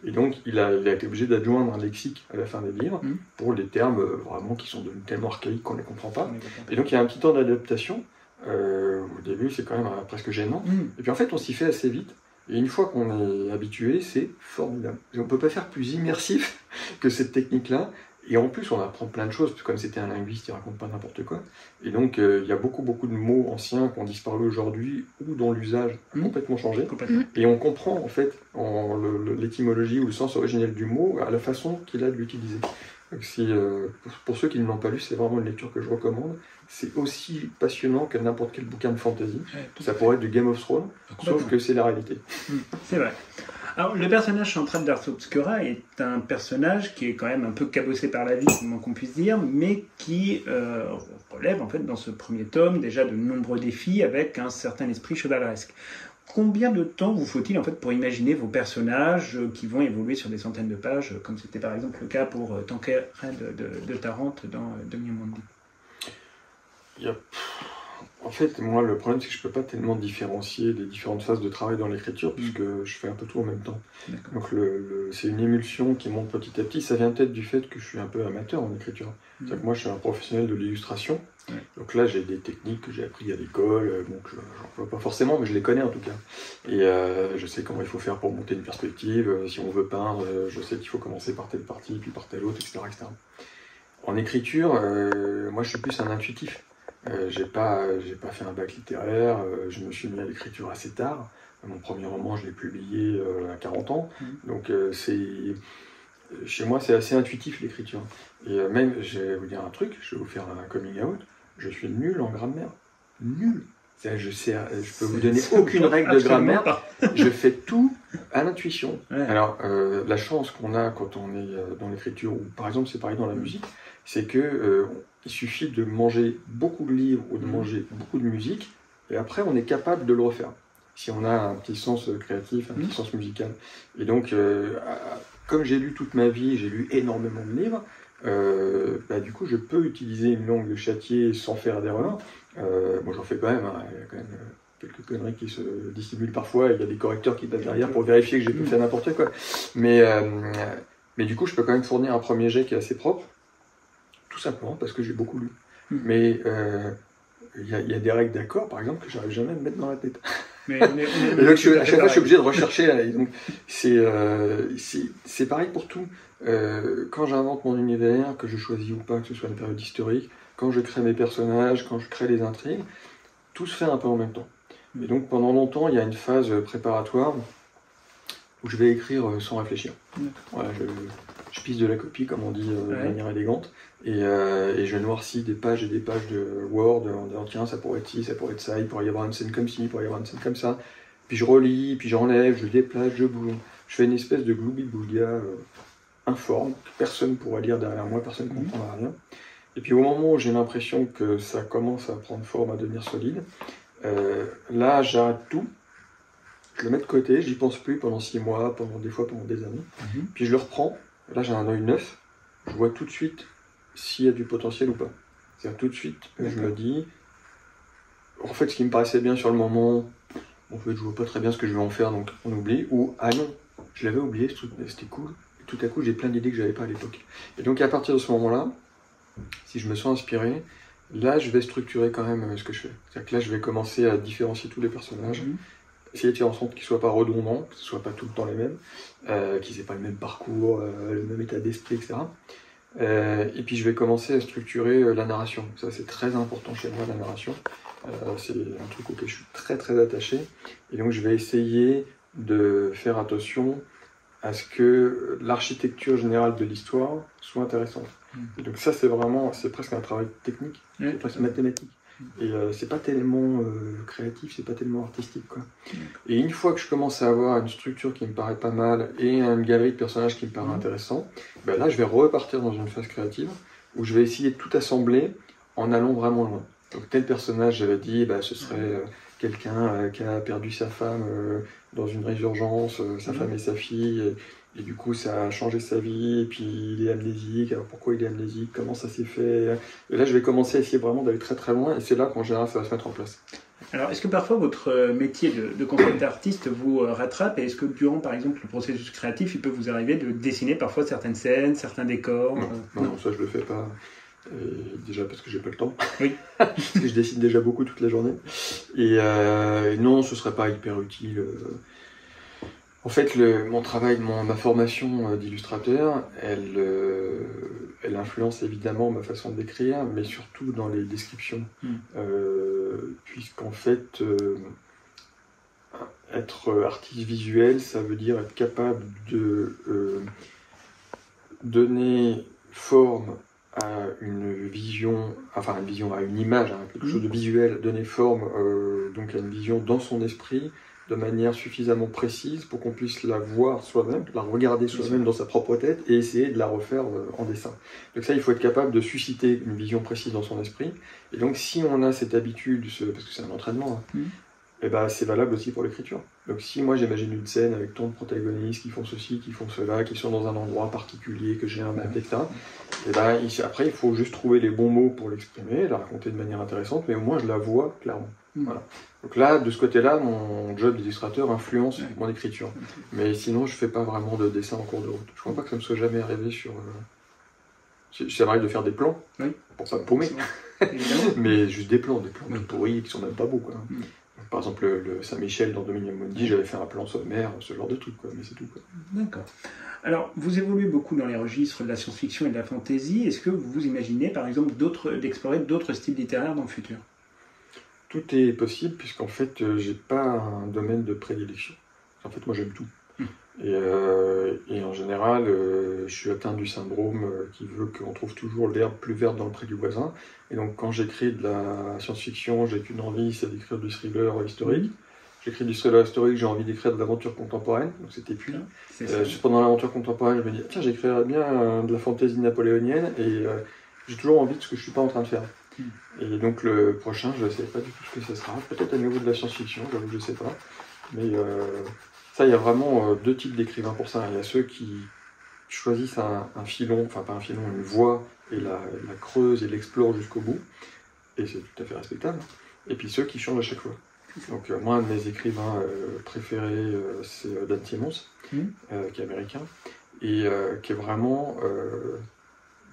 [SPEAKER 2] Et donc il a été obligé d'adjoindre un lexique à la fin des livres, pour les termes vraiment qui sont devenus tellement archaïques qu'on ne les comprend pas. Et donc il y a un petit temps d'adaptation, au début c'est quand même presque gênant, et puis en fait on s'y fait assez vite. Et une fois qu'on est habitué, c'est formidable. On ne peut pas faire plus immersif que cette technique-là. Et en plus, on apprend plein de choses, parce que comme c'était un linguiste, il ne raconte pas n'importe quoi. Et donc, il y a beaucoup de mots anciens qui ont disparu aujourd'hui, ou dont l'usage a complètement changé. Et on comprend, en fait, l'étymologie ou le sens originel du mot à la façon qu'il a de l'utiliser. Donc, pour ceux qui ne l'ont pas lu, c'est vraiment une lecture que je recommande. C'est aussi passionnant que n'importe quel bouquin de fantasy. Ça pourrait être du Game of Thrones, sauf que c'est la réalité.
[SPEAKER 4] C'est vrai. Alors, le personnage central d'Ars Obscura est un personnage qui est quand même un peu cabossé par la vie, c'est le moins qu'on puisse dire, mais qui relève en fait dans ce premier tome déjà de nombreux défis avec un certain esprit chevaleresque. Combien de temps vous faut-il en fait pour imaginer vos personnages qui vont évoluer sur des centaines de pages, comme c'était par exemple le cas pour Tancred de Tarente dans Demiurge?
[SPEAKER 2] En fait, moi, le problème, c'est que je peux pas tellement différencier les différentes phases de travail dans l'écriture, puisque je fais un peu tout en même temps. Donc, c'est une émulsion qui monte petit à petit. Ça vient peut-être du fait que je suis un peu amateur en écriture. C'est-à-dire que moi, je suis un professionnel de l'illustration. Donc là, j'ai des techniques que j'ai appris à l'école, donc je n'en vois pas forcément, mais je les connais en tout cas. Et je sais comment il faut faire pour monter une perspective. Si on veut peindre, je sais qu'il faut commencer par telle partie, puis par telle autre, etc. En écriture, moi, je suis plus un intuitif. J'ai pas fait un bac littéraire, je me suis mis à l'écriture assez tard. Mon premier roman, je l'ai publié à 40 ans. Donc chez moi, c'est assez intuitif l'écriture. Et même, je vais vous dire un truc, je vais vous faire un coming out, je suis nul en grammaire. Nul. Je peux vous donner aucune règle de grammaire. Je fais tout à l'intuition. Alors, la chance qu'on a quand on est dans l'écriture, ou par exemple c'est pareil dans la musique, c'est que il suffit de manger beaucoup de livres ou de manger beaucoup de musique, et après on est capable de le refaire. Si on a un petit sens créatif, un petit sens musical. Et donc, comme j'ai lu toute ma vie, j'ai lu énormément de livres, du coup je peux utiliser une langue de châtier sans faire d'erreur. Bon, j'en fais quand même, hein. Il y a quand même quelques conneries qui se dissimulent parfois, il y a des correcteurs qui passent derrière pour vérifier que j'ai pas fait n'importe quoi. Mais du coup, je peux quand même fournir un premier jet qui est assez propre, tout simplement parce que j'ai beaucoup lu. Mais il y a des règles d'accord, par exemple, que j'arrive jamais à me mettre dans la tête. Et donc, à chaque fois, je suis obligé de rechercher. Et donc, c'est pareil pour tout. Quand j'invente mon univers, que je choisis ou pas, que ce soit une période historique, quand je crée mes personnages, quand je crée les intrigues, tout se fait un peu en même temps. Et donc pendant longtemps, il y a une phase préparatoire où je vais écrire sans réfléchir. Voilà, je pisse de la copie, comme on dit de manière élégante, et je noircis des pages et des pages de Word en disant tiens, ça pourrait être ci, ça pourrait être ça, il pourrait y avoir une scène comme ci, il pourrait y avoir une scène comme ça. Puis je relis, puis j'enlève, je déplace, je bouge. Je fais une espèce de gloubi-boulga informe, que personne ne pourra lire derrière moi, personne ne comprendra rien. Et puis au moment où j'ai l'impression que ça commence à prendre forme, à devenir solide, là j'arrête tout, je le mets de côté, j'y pense plus pendant 6 mois, des fois pendant des années, puis je le reprends, là j'ai un œil neuf, je vois tout de suite s'il y a du potentiel ou pas. C'est-à-dire tout de suite, je me dis, en fait ce qui me paraissait bien sur le moment, en fait je vois pas très bien ce que je vais en faire, donc on oublie, ou ah non, je l'avais oublié ce truc, mais c'était cool, et tout à coup j'ai plein d'idées que j'avais pas à l'époque. Et donc à partir de ce moment-là, si je me sens inspiré, là je vais structurer quand même ce que je fais. C'est-à-dire que là je vais commencer à différencier tous les personnages, essayer de faire en sorte qu'ils ne soient pas redondants, que ce ne soient pas tout le temps les mêmes, qu'ils n'aient pas le même parcours, le même état d'esprit, etc. Et puis je vais commencer à structurer la narration. Ça c'est très important chez moi, la narration. C'est un truc auquel je suis très très attaché. Et donc je vais essayer de faire attention à ce que l'architecture générale de l'histoire soit intéressante. Et donc ça c'est presque un travail technique, c'est presque mathématique. Et c'est pas tellement créatif, c'est pas tellement artistique, quoi. Et une fois que je commence à avoir une structure qui me paraît pas mal et une galerie de personnages qui me paraît intéressant, ben là je vais repartir dans une phase créative où je vais essayer de tout assembler en allant vraiment loin. Donc tel personnage, j'avais dit, ce serait quelqu'un qui a perdu sa femme dans une résurgence, sa femme et sa fille, et du coup ça a changé sa vie, et puis il est amnésique. Alors pourquoi il est amnésique, comment ça s'est fait? Et là je vais commencer à essayer vraiment d'aller très très loin, et c'est là qu'en général ça va se mettre en place.
[SPEAKER 4] Alors est-ce que parfois votre métier de concept artiste vous rattrape, et est-ce que durant par exemple le processus créatif il peut vous arriver de dessiner parfois certaines scènes, certains décors?
[SPEAKER 2] Non, ça je le fais pas. Et déjà parce que j'ai pas le temps.
[SPEAKER 4] Oui.
[SPEAKER 2] Parce que je dessine déjà beaucoup toute la journée. Et non, ce serait pas hyper utile. En fait, mon travail, ma formation d'illustrateur, elle influence évidemment ma façon d'écrire, mais surtout dans les descriptions. Puisqu'en fait, être artiste visuel, ça veut dire être capable de donner forme à une vision, à une image, quelque chose de visuel, donner forme donc à une vision dans son esprit, de manière suffisamment précise pour qu'on puisse la voir soi-même, la regarder soi-même dans sa propre tête et essayer de la refaire en dessin. Donc ça, il faut être capable de susciter une vision précise dans son esprit. Et donc si on a cette habitude, parce que c'est un entraînement, et c'est valable aussi pour l'écriture. Donc si moi j'imagine une scène avec tant de protagonistes qui font ceci, qui font cela, qui sont dans un endroit particulier, que j'ai un map, etc. Après il faut juste trouver les bons mots pour l'exprimer, la raconter de manière intéressante, mais au moins je la vois clairement. Voilà. Donc là, de ce côté-là, mon job d'illustrateur influence mon écriture. Mais sinon, je fais pas vraiment de dessin en cours de route. Je crois pas que ça me soit jamais arrivé sur... Ça m'arrive de faire des plans, pour pas me paumer. Mais juste des plans tout pourris, qui sont même pas beaux, quoi. Par exemple, le Saint-Michel dans Dominion Mundi, j'avais fait un plan sommaire, ce genre de truc, quoi, mais c'est tout, quoi.
[SPEAKER 4] D'accord. Alors, vous évoluez beaucoup dans les registres de la science-fiction et de la fantasy. Est-ce que vous imaginez, par exemple, d'explorer d'autres styles littéraires dans le futur?
[SPEAKER 2] Tout est possible, puisqu'en fait, j'ai pas un domaine de prédilection. En fait, moi, j'aime tout. Et en général, je suis atteint du syndrome qui veut qu'on trouve toujours l'herbe plus verte dans le pré du voisin. Et donc, quand j'écris de la science-fiction, j'ai qu'une envie, c'est d'écrire du thriller historique. J'écris du thriller historique, j'ai envie d'écrire de l'aventure contemporaine, donc c'est épuisant. Pendant l'aventure contemporaine, je me dis, tiens, j'écrirais bien de la fantaisie napoléonienne, et j'ai toujours envie de ce que je suis pas en train de faire. Et donc le prochain, je ne sais pas du tout ce que ça sera. Peut-être à niveau de la science-fiction, j'avoue que je ne sais pas. Mais ça, il y a vraiment deux types d'écrivains pour ça. Il y a ceux qui choisissent un filon, enfin pas un filon, une voie, et la creusent et l'explorent jusqu'au bout. Et c'est tout à fait respectable. Et puis ceux qui changent à chaque fois. Donc moi, un de mes écrivains préférés, c'est Dan Simmons, qui est américain, et qui est vraiment...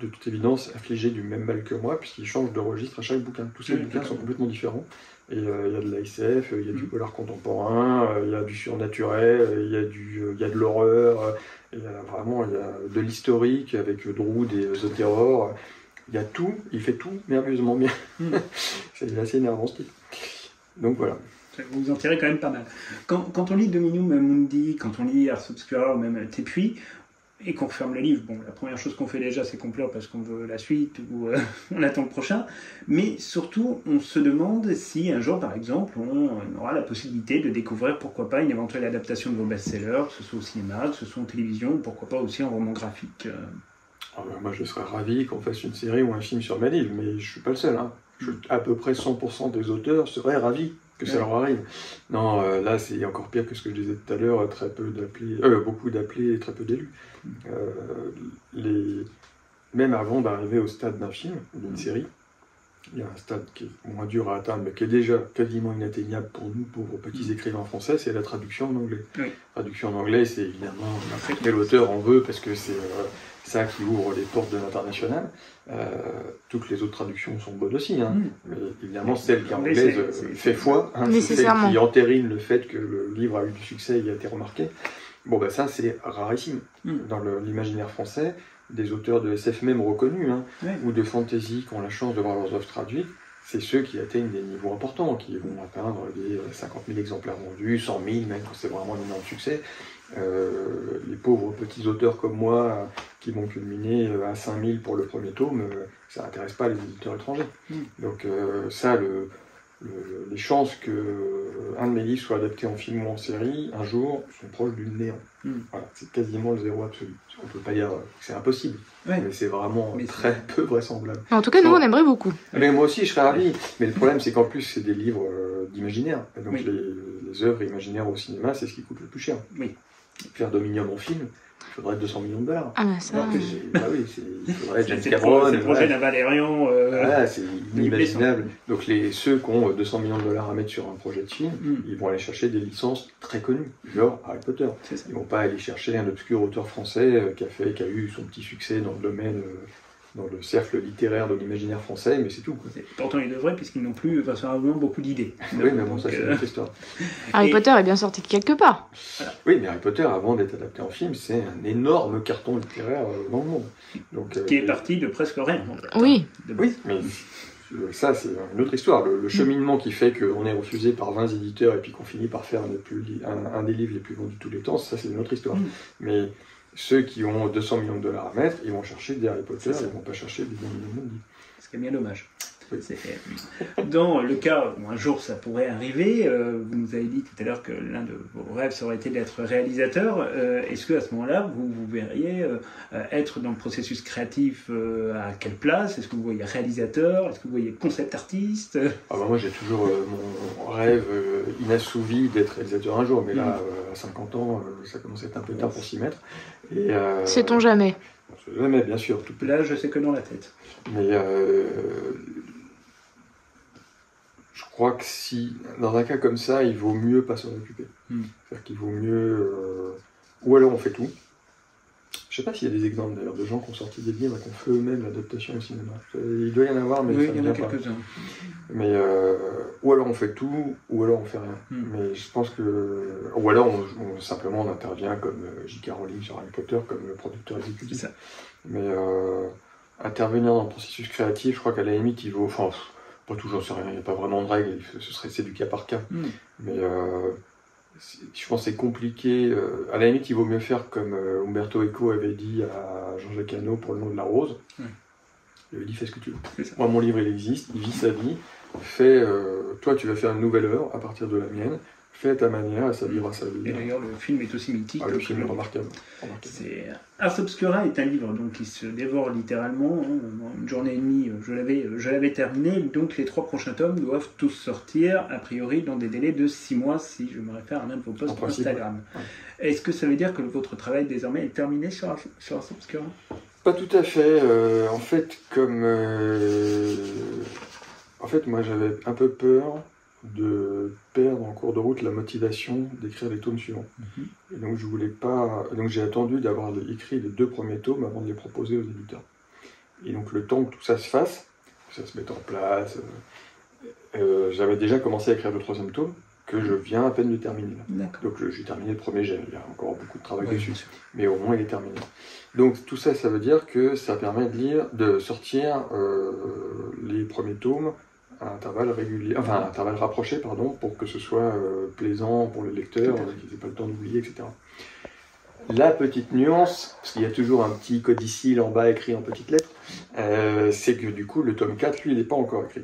[SPEAKER 2] de toute évidence affligé du même mal que moi, puisqu'il change de registre à chaque bouquin. Tous ces bouquins sont complètement différents. Et il y a de la SF, il y a du polar contemporain, il y a du surnaturel, il y a de l'horreur, il y a de l'historique avec Drood et The Terror. Il y a tout, il fait tout merveilleusement bien. C'est assez énervant ce type. Donc voilà.
[SPEAKER 4] Vous en tirez quand même pas mal. Quand on lit Dominum Mundi, quand on lit Ars Obscura ou même Tepuis, et qu'on referme le livre, bon, la première chose qu'on fait déjà, c'est conclure parce qu'on veut la suite ou on attend le prochain. Mais surtout, on se demande si un jour, par exemple, on aura la possibilité de découvrir, pourquoi pas, une éventuelle adaptation de vos best-sellers, que ce soit au cinéma, que ce soit en télévision, ou pourquoi pas aussi en roman graphique.
[SPEAKER 2] Moi, je serais ravi qu'on fasse une série ou un film sur mes livres, mais je ne suis pas le seul. Hein. À peu près 100% des auteurs seraient ravis que ça leur arrive. Non, là, c'est encore pire que ce que je disais tout à l'heure, beaucoup d'appelés et très peu d'élus. Même avant d'arriver au stade d'un film, d'une série, il y a un stade qui est moins dur à atteindre, mais qui est déjà quasiment inatteignable pour nous, pauvres petits écrivains français, c'est la traduction en anglais. Oui. La traduction en anglais, c'est évidemment quel auteur en veut, parce que c'est ça qui ouvre les portes de l'international. Toutes les autres traductions sont bonnes aussi, hein. Mais évidemment celle qui est anglaise fait foi, hein, c'est celle qui entérine le fait que le livre a eu du succès et a été remarqué. Bon, ben ça c'est rarissime dans l'imaginaire français. Des auteurs de SF même reconnus, hein, ou de fantasy qui ont la chance de voir leurs œuvres traduites, c'est ceux qui atteignent des niveaux importants, qui vont atteindre des 50 000 exemplaires vendus, 100 000 même quand c'est vraiment un énorme succès. Les pauvres petits auteurs comme moi qui vont culminer à 5 000 pour le premier tome, ça n'intéresse pas les éditeurs étrangers. Donc ça, les chances qu'un de mes livres soit adapté en film ou en série, un jour, sont proches du néant. Voilà, c'est quasiment le zéro absolu. On ne peut pas dire que c'est impossible, mais c'est vraiment très peu vraisemblable.
[SPEAKER 3] En tout cas, nous, on aimerait beaucoup.
[SPEAKER 2] Mais moi aussi, je serais ravi. Mais le problème, c'est qu'en plus, c'est des livres d'imaginaire. Donc les œuvres imaginaires au cinéma, c'est ce qui coûte le plus cher. Faire Dominium en film, il faudrait 200 millions de $.
[SPEAKER 3] Ah, ça.
[SPEAKER 2] Il faudrait James Cameron.
[SPEAKER 4] C'est le projet d'un Valérian.
[SPEAKER 2] C'est inimaginable. Donc ceux qui ont 200 millions de $ à mettre sur un projet de film, ils vont aller chercher des licences très connues, genre Harry Potter. Ils vont pas aller chercher un obscur auteur français qui a eu son petit succès dans le domaine, dans le cercle littéraire de l'imaginaire français, mais c'est tout.
[SPEAKER 4] Pourtant, ils devraient, puisqu'ils n'ont plus vraisemblablement beaucoup d'idées.
[SPEAKER 2] Oui, mais bon, ça, c'est une autre histoire.
[SPEAKER 3] Harry Potter est bien sorti de quelque part.
[SPEAKER 2] Voilà. Oui, mais Harry Potter, avant d'être adapté en film, c'est un énorme carton littéraire dans le monde. Donc,
[SPEAKER 4] qui est parti de presque rien.
[SPEAKER 3] Oui.
[SPEAKER 2] Oui, mais ça, c'est une autre histoire. Le cheminement qui fait qu'on est refusé par 20 éditeurs et puis qu'on finit par faire un des livres les plus vendus de tous les temps, ça, c'est une autre histoire. Mais ceux qui ont 200 millions de $ à mettre, ils vont chercher des Harry Potter, ils ne vont pas chercher des Dominium Mundi.
[SPEAKER 4] Ce qui est bien dommage. Dans le cas où un jour ça pourrait arriver, vous nous avez dit tout à l'heure que l'un de vos rêves ça aurait été d'être réalisateur. Est-ce qu'à ce moment-là, vous verriez être dans le processus créatif à quelle place? Est-ce que vous voyez réalisateur? Est-ce que vous voyez concept artiste?
[SPEAKER 2] Moi j'ai toujours mon rêve inassouvi d'être réalisateur un jour, mais là, à 50 ans, ça commence à être un peu tard pour s'y mettre.
[SPEAKER 3] Sait-on jamais?
[SPEAKER 2] Jamais, bien sûr.
[SPEAKER 4] Là, je sais que dans la tête.
[SPEAKER 2] Mais je crois que si, dans un cas comme ça, il vaut mieux pas s'en occuper. C'est-à-dire qu'il vaut mieux... ou alors on fait tout. Je sais pas s'il y a des exemples d'ailleurs de gens qui ont sorti des livres et qui ont fait eux-mêmes l'adaptation au cinéma. Il doit y en avoir, mais ça ne vient pas. Mais ou alors on fait tout, ou alors on fait rien. Mais je pense que... Ou alors simplement on intervient comme J.K. Rowling sur Harry Potter, comme le producteur exécutif. C'est ça. Mais intervenir dans le processus créatif, je crois qu'à la limite, il vaut... Enfin, pas tout, j'en sais rien, il n'y a pas vraiment de règle, c'est du cas par cas. Mais je pense que c'est compliqué. À la limite, il vaut mieux faire comme Umberto Eco avait dit à Jean-Jacques Hano pour Le Nom de la Rose. Il avait dit, fais ce que tu veux. Moi, mon livre, il existe, il vit sa vie. Toi, tu vas faire une nouvelle œuvre à partir de la mienne. Fais à ta manière, et ça vivra sa vie.
[SPEAKER 4] Et d'ailleurs, le film est aussi mythique.
[SPEAKER 2] Le film est remarquable.
[SPEAKER 4] Ars Obscura est un livre donc, qui se dévore littéralement. Une journée et demie, je l'avais terminé. Donc les 3 prochains tomes doivent tous sortir, a priori, dans des délais de 6 mois, si je me réfère à l'un de vos posts sur Instagram. Ouais. Est-ce que ça veut dire que votre travail désormais est terminé sur Ars Obscura?
[SPEAKER 2] Pas tout à fait. En fait, moi j'avais un peu peur de perdre en cours de route la motivation d'écrire les tomes suivants. Et donc je voulais pas. Donc j'ai attendu d'avoir écrit les 2 premiers tomes avant de les proposer aux éditeurs. Et donc le temps que tout ça se fasse, que ça se mette en place, j'avais déjà commencé à écrire le 3e tome que je viens à peine de terminer. Donc j'ai terminé le premier jet. Il y a encore beaucoup de travail dessus, mais au moins il est terminé. Donc tout ça, ça veut dire que ça permet de sortir les premiers tomes à intervalles réguliers, enfin à intervalles rapprochés, pardon, pour que ce soit plaisant pour le lecteur, qu'ils n'aient pas le temps d'oublier, etc. La petite nuance, parce qu'il y a toujours un petit codicile en bas écrit en petites lettres, c'est que du coup le tome 4, lui, il n'est pas encore écrit.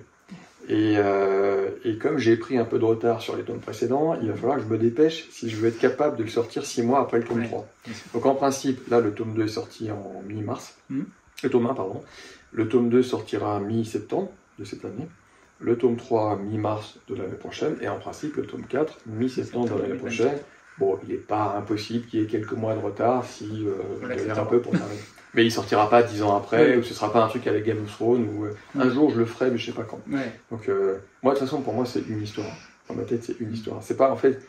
[SPEAKER 2] Et comme j'ai pris un peu de retard sur les tomes précédents, il va falloir que je me dépêche si je veux être capable de le sortir 6 mois après le tome 3. Donc en principe, là le tome 2 est sorti en mi-mars, le tome 1 pardon, le tome 2 sortira mi-septembre de cette année, le tome 3 mi-mars de l'année prochaine, et en principe le tome 4 mi-septembre de l'année prochaine. Bon, il n'est pas impossible qu'il y ait quelques mois de retard si galère un peu pour terminer. Mais il sortira pas 10 ans après, ou ce sera pas un truc avec Game of Thrones, ou un jour je le ferai, mais je sais pas quand. Donc moi, de toute façon, pour moi, c'est une histoire. Dans ma tête, c'est une histoire. C'est pas, en fait,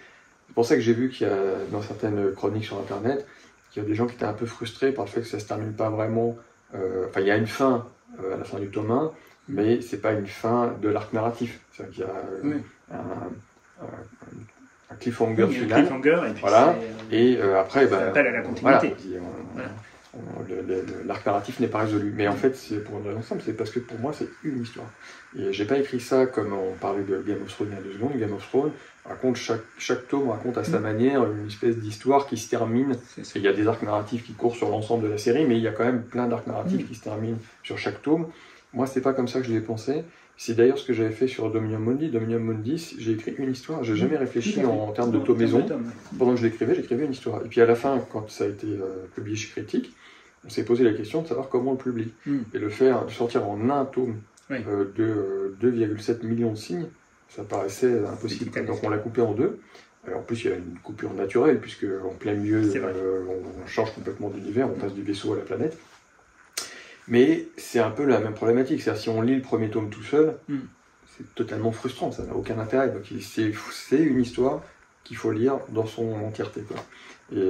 [SPEAKER 2] c'est pour ça que j'ai vu qu'il y a, dans certaines chroniques sur Internet, qu'il y a des gens qui étaient un peu frustrés par le fait que ça se termine pas vraiment. Enfin, il y a une fin à la fin du tome 1, mais c'est pas une fin de l'arc narratif. C'est-à-dire qu'il y a un cliffhanger final.
[SPEAKER 4] Et puis
[SPEAKER 2] voilà. Et après,
[SPEAKER 4] ça appelle à la continuité.
[SPEAKER 2] Voilà. L'arc narratif n'est pas résolu. Mais en fait, c'est pour une raison simple, c'est parce que pour moi, c'est une histoire. Et j'ai pas écrit ça comme on parlait de Game of Thrones il y a 2 secondes. Game of Thrones raconte, chaque tome raconte à sa manière une espèce d'histoire qui se termine. Et il y a des arcs narratifs qui courent sur l'ensemble de la série, mais il y a quand même plein d'arcs narratifs qui se terminent sur chaque tome. Moi, c'est pas comme ça que je l'ai pensé. C'est d'ailleurs ce que j'avais fait sur Dominion Mundi. Dominion Mundi, j'ai écrit une histoire. J'ai jamais réfléchi en termes de tomaison. Pendant que je l'écrivais, j'écrivais une histoire. Et puis à la fin, quand ça a été publié chez Critique, on s'est posé la question de savoir comment on le publie. Et le sortir en un tome de 2,7 millions de signes, ça paraissait impossible. Donc on l'a coupé en 2. En plus, il y a une coupure naturelle, puisque en plein milieu, on change complètement d'univers, on passe du vaisseau à la planète. Mais c'est un peu la même problématique. C'est-à-dire, si on lit le premier tome tout seul, c'est totalement frustrant, ça n'a aucun intérêt. Donc c'est une histoire qu'il faut lire dans son entièreté, quoi. Et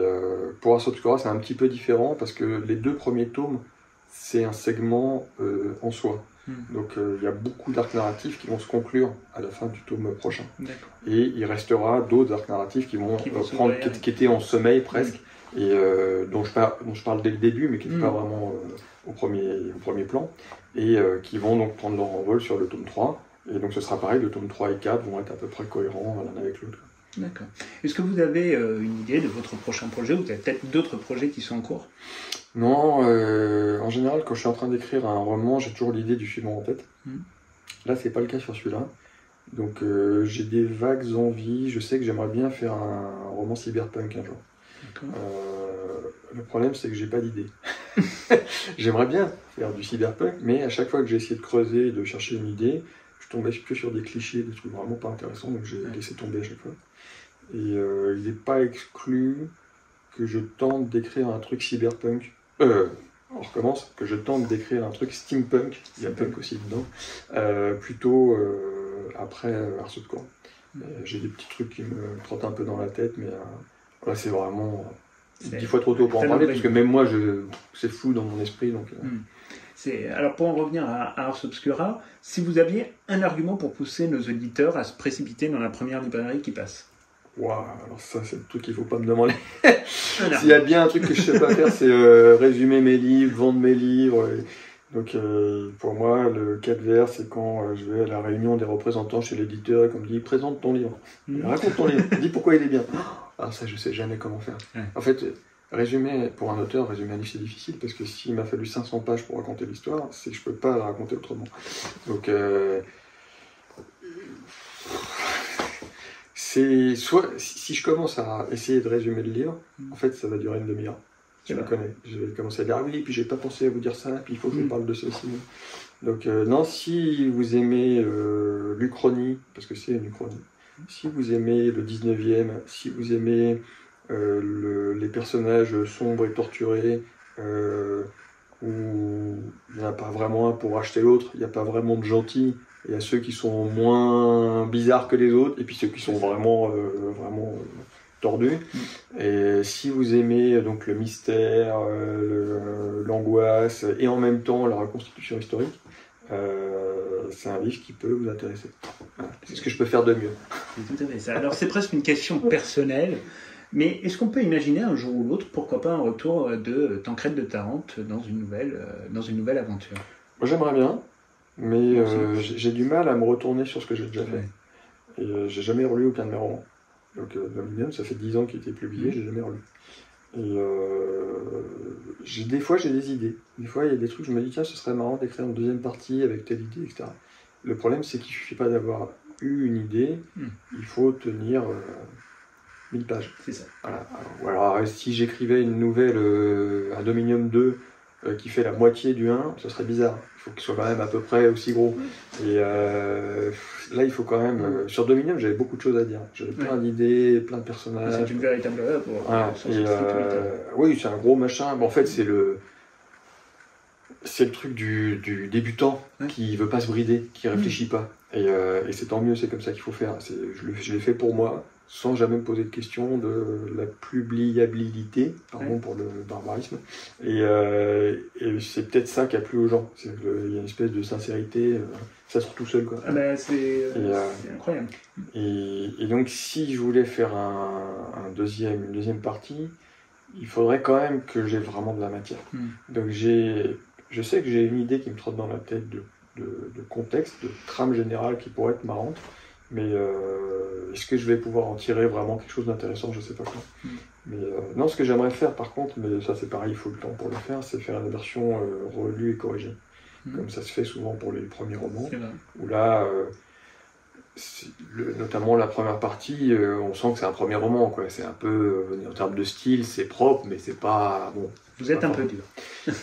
[SPEAKER 2] pour Ars Obscura, c'est un petit peu différent, parce que les 2 premiers tomes, c'est un segment en soi. Donc il y a beaucoup d'arcs narratifs qui vont se conclure à la fin du tome prochain. Et il restera d'autres arcs narratifs qui vont prendre, qui étaient en sommeil presque, et dont je parle dès le début, mais qui n'étaient pas vraiment au premier plan, et qui vont donc prendre leur envol sur le tome 3. Et donc ce sera pareil, le tome 3 et 4 vont être à peu près cohérents l'un avec l'autre.
[SPEAKER 4] D'accord. Est-ce que vous avez une idée de votre prochain projet, ou vous avez peut-être d'autres projets qui sont en cours?
[SPEAKER 2] Non, en général, quand je suis en train d'écrire un roman, j'ai toujours l'idée du suivant en tête. Là, c'est pas le cas sur celui-là. Donc j'ai des vagues envies. Je sais que j'aimerais bien faire un roman cyberpunk un jour. Le problème, c'est que j'ai pas d'idée. J'aimerais bien faire du cyberpunk, mais à chaque fois que j'ai essayé de creuser et de chercher une idée, je tombais que sur des clichés, des trucs vraiment pas intéressants, donc j'ai laissé tomber à chaque fois. Et il n'est pas exclu que je tente d'écrire un truc cyberpunk. On recommence, que je tente d'écrire un truc steampunk, il y a punk aussi dedans, plutôt après Ars Obscura. J'ai des petits trucs qui me trottent un peu dans la tête, mais là c'est vraiment 10 fois trop tôt pour en parler, parce que même moi, c'est flou dans mon esprit. Donc,
[SPEAKER 4] Alors pour en revenir à Ars Obscura, si vous aviez un argument pour pousser nos auditeurs à se précipiter dans la première librairie qui passe.
[SPEAKER 2] Waouh, alors ça c'est le truc qu'il ne faut pas me demander. S'il y a bien un truc que je ne sais pas faire, c'est résumer mes livres, vendre mes livres. Donc pour moi, le cas de vers, c'est quand je vais à la réunion des représentants chez l'éditeur et qu'on me dit « Présente ton livre, raconte ton livre, dis pourquoi il est bien ». Alors ça, je ne sais jamais comment faire. En fait, pour un auteur, résumer un livre, c'est difficile, parce que s'il m'a fallu 500 pages pour raconter l'histoire, c'est que je ne peux pas la raconter autrement. Donc, c'est soit, si je commence à essayer de résumer le livre, en fait, ça va durer une demi-heure. Je me connais. Je vais commencer à dire « Ah oui, puis j'ai pas pensé à vous dire ça, puis il faut que je parle de ça aussi ». Donc, non, si vous aimez l'Uchronie, parce que c'est une Uchronie, si vous aimez le 19e, si vous aimez les personnages sombres et torturés, où il n'y en a pas vraiment un pour acheter l'autre, il n'y a pas vraiment de gentils, il y a ceux qui sont moins bizarres que les autres, et puis ceux qui sont vraiment tordus. Et si vous aimez donc le mystère, l'angoisse, et en même temps la reconstitution historique, c'est un livre qui peut vous intéresser. Voilà. C'est ce que je peux faire de mieux.
[SPEAKER 4] C'est tout à fait ça. Alors c'est presque une question personnelle, mais est-ce qu'on peut imaginer un jour ou l'autre, pourquoi pas un retour de Tancrède de Tarente dans une nouvelle aventure?
[SPEAKER 2] Moi j'aimerais bien. mais j'ai du mal à me retourner sur ce que j'ai déjà fait. Et j'ai jamais relu aucun de mes romans. Donc Dominium, ça fait 10 ans qu'il était publié, j'ai jamais relu. Et des fois j'ai des idées. Des fois il y a des trucs, je me dis tiens, ce serait marrant d'écrire une deuxième partie avec telle idée, etc. Le problème c'est qu'il suffit pas d'avoir eu une idée, il faut tenir 1000 pages.
[SPEAKER 4] C'est ça.
[SPEAKER 2] Voilà. Alors si j'écrivais une nouvelle, un Dominium 2 qui fait la moitié du 1, ce serait bizarre. Il faut qu'il soit quand même à peu près aussi gros. Et là, il faut quand même... sur Dominium, j'avais beaucoup de choses à dire. J'avais plein d'idées, plein de personnages.
[SPEAKER 4] C'est une véritable œuvre.
[SPEAKER 2] Voilà. Oui, c'est un gros machin. En fait, c'est le truc du débutant qui veut pas se brider, qui réfléchit pas. Et c'est tant mieux, c'est comme ça qu'il faut faire. Je l'ai fait pour moi, sans jamais me poser de questions de la publiabilité, pardon pour le barbarisme. Et c'est peut-être ça qui a plu aux gens. Il y a une espèce de sincérité, ça sort tout seul, quoi.
[SPEAKER 4] Ah ben, c'est incroyable.
[SPEAKER 2] Et donc, si je voulais faire une deuxième partie, il faudrait quand même que j'ai vraiment de la matière. Donc je sais que j'ai une idée qui me trotte dans la tête de contexte, de trame générale qui pourrait être marrante, mais est-ce que je vais pouvoir en tirer vraiment quelque chose d'intéressant? Je sais pas quoi. Mais non, ce que j'aimerais faire par contre, mais ça c'est pareil, il faut le temps pour le faire, c'est faire une version relue et corrigée. Comme ça se fait souvent pour les premiers romans, où là, notamment la première partie, on sent que c'est un premier roman, quoi. C'est un peu, en termes de style, c'est propre, mais c'est pas bon.
[SPEAKER 4] Vous êtes un peu dur.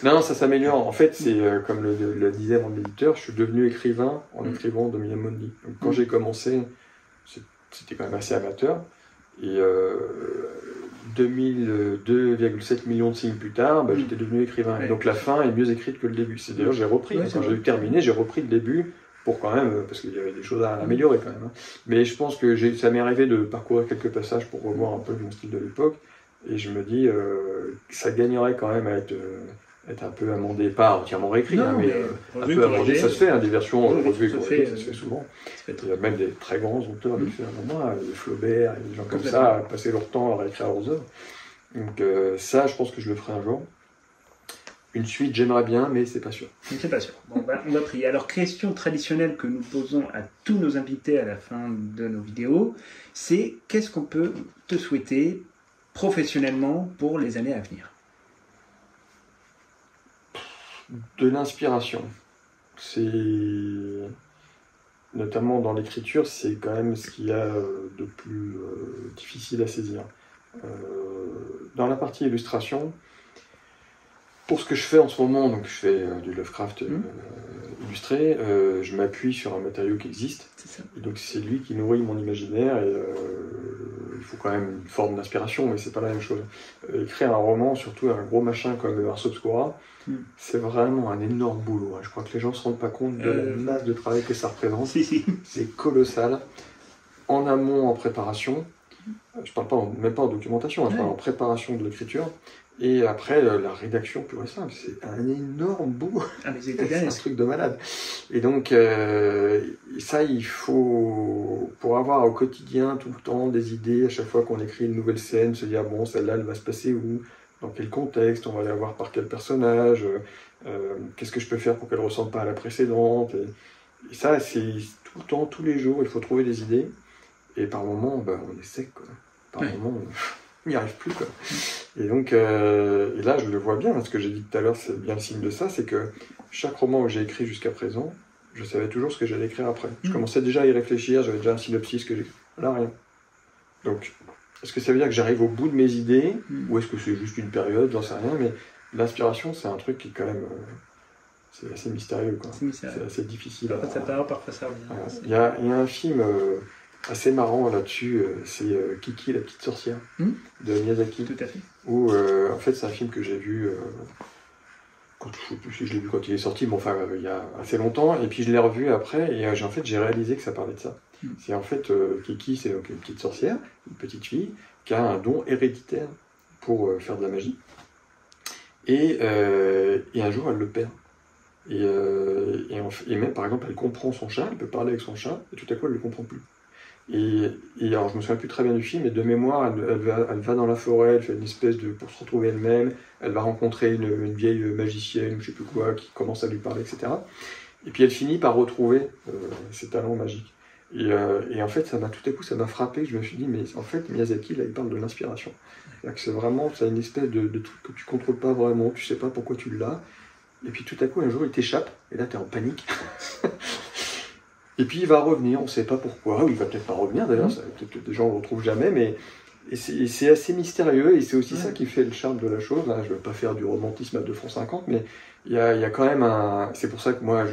[SPEAKER 2] Non, ça s'améliore. En fait, c'est comme le disait mon éditeur, je suis devenu écrivain en écrivant Dominium Mundi. Donc, quand j'ai commencé, c'était quand même assez amateur. Et 2,7 millions de signes plus tard, j'étais devenu écrivain. Et donc la fin est mieux écrite que le début. C'est d'ailleurs, j'ai repris. Quand j'ai terminé, j'ai repris le début pour quand même, parce qu'il y avait des choses à améliorer quand même. Mais je pense que ça m'est arrivé de parcourir quelques passages pour revoir un peu mon style de l'époque. Et je me dis ça gagnerait quand même à être un peu amendé, pas entièrement réécrit, mais un peu amendé. Ça se fait, des versions revues et corrigées, ça se fait souvent. Il y a même des très grands auteurs de faire moi, Flaubert, et des gens comme ça, à passer leur temps à réécrire leurs œuvres. Donc ça, je pense que je le ferai un jour. Une suite, j'aimerais bien, mais c'est pas sûr.
[SPEAKER 4] C'est pas sûr. Bon, on va prier. Alors, question traditionnelle que nous posons à tous nos invités à la fin de nos vidéos, c'est qu'est-ce qu'on peut te souhaiter professionnellement pour les années à venir?
[SPEAKER 2] De l'inspiration. C'est notamment dans l'écriture, c'est quand même ce qu'il y a de plus difficile à saisir. Dans la partie illustration, pour ce que je fais en ce moment, donc je fais du Lovecraft illustré, je m'appuie sur un matériau qui existe, et donc c'est lui qui nourrit mon imaginaire, et il faut quand même une forme d'inspiration, mais c'est pas la même chose. Écrire un roman, surtout un gros machin comme Ars Obscura, c'est vraiment un énorme boulot. Je crois que les gens ne se rendent pas compte de la masse de travail que ça représente. C'est colossal. En amont, en préparation, je parle même pas en documentation, je parle en préparation de l'écriture. Et après, la rédaction pure et simple, c'est un énorme bout. C'est un truc de malade. Et donc, ça, il faut, pour avoir au quotidien, tout le temps, des idées, à chaque fois qu'on écrit une nouvelle scène, se dire, bon, celle-là, elle va se passer où? Dans quel contexte? On va la voir par quel personnage? Qu'est-ce que je peux faire pour qu'elle ne ressemble pas à la précédente? Et ça, c'est tout le temps, tous les jours, il faut trouver des idées. Et par moments, on est sec, quoi. Par moments, on n'y arrive plus, quoi. Et donc, et là, je le vois bien, ce que j'ai dit tout à l'heure, c'est bien le signe de ça, c'est que chaque roman que j'ai écrit jusqu'à présent, je savais toujours ce que j'allais écrire après. Je commençais déjà à y réfléchir, j'avais déjà un synopsis que j'ai... Là, rien. Donc, est-ce que ça veut dire que j'arrive au bout de mes idées, ou est-ce que c'est juste une période, j'en sais rien, mais l'inspiration, c'est un truc qui, quand même, c'est assez mystérieux, quoi. C'est assez difficile.
[SPEAKER 4] Parfois ça part, parfois ça revient.
[SPEAKER 2] Voilà. Il y a un film assez marrant là-dessus, c'est Kiki, la petite sorcière, de Miyazaki.
[SPEAKER 4] Tout à fait.
[SPEAKER 2] Où, en fait, c'est un film que j'ai vu, je ne sais plus si je l'ai vu quand il est sorti, mais enfin, il y a assez longtemps, et puis je l'ai revu après, et en fait, j'ai réalisé que ça parlait de ça. C'est en fait, Kiki, c'est donc une petite sorcière, une petite fille, qui a un don héréditaire pour faire de la magie. Et un jour, elle le perd. Et même, par exemple, elle comprend son chat, elle peut parler avec son chat, et tout à coup, elle ne le comprend plus. Et alors, je me souviens plus très bien du film, mais de mémoire, elle va dans la forêt, elle fait une espèce de... pour se retrouver elle-même, elle va rencontrer une vieille magicienne, ou je sais plus quoi, qui commence à lui parler, etc. Et puis elle finit par retrouver ses talents magiques. Et en fait, tout à coup, ça m'a frappé. Je me suis dit, mais en fait, Miyazaki, là, il parle de l'inspiration. C'est vraiment, c'est une espèce de truc que tu contrôles pas vraiment, tu sais pas pourquoi tu l'as. Et puis tout à coup, un jour, il t'échappe, et là, tu es en panique. Et puis il va revenir, on ne sait pas pourquoi, ou il va peut-être pas revenir d'ailleurs, peut-être que des gens ne le retrouvent jamais, mais c'est assez mystérieux, et c'est aussi ça qui fait le charme de la chose. Là, je ne veux pas faire du romantisme à 2,50 €, mais il y a quand même un... C'est pour ça que moi,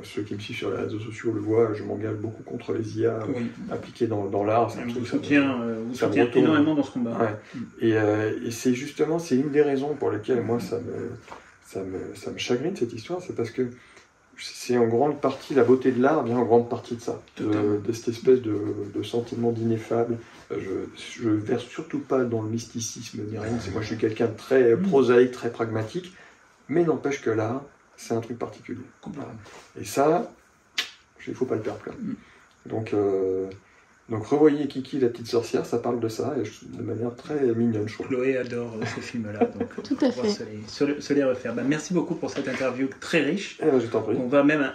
[SPEAKER 2] ceux qui me suivent sur les réseaux sociaux le voient, je m'engage beaucoup contre les IA appliquées dans l'art.
[SPEAKER 4] Vous soutient énormément dans ce combat.
[SPEAKER 2] Ouais. Et c'est justement, c'est une des raisons pour lesquelles moi ça me chagrine cette histoire, c'est parce que c'est en grande partie, la beauté de l'art vient en grande partie de ça, de cette espèce de sentiment d'ineffable. Je verse surtout pas dans le mysticisme ni rien, moi je suis quelqu'un de très prosaïque, très pragmatique, mais n'empêche que l'art, c'est un truc particulier. Et ça, il ne faut pas le perdre. Donc revoyez Kiki la petite sorcière, ça parle de ça, et de manière très mignonne, je trouve.
[SPEAKER 4] Chloé adore ces films-là, donc
[SPEAKER 3] tout à fait.
[SPEAKER 4] Se les refaire. Merci beaucoup pour cette interview très riche.
[SPEAKER 2] Je t'en prie.
[SPEAKER 4] On va même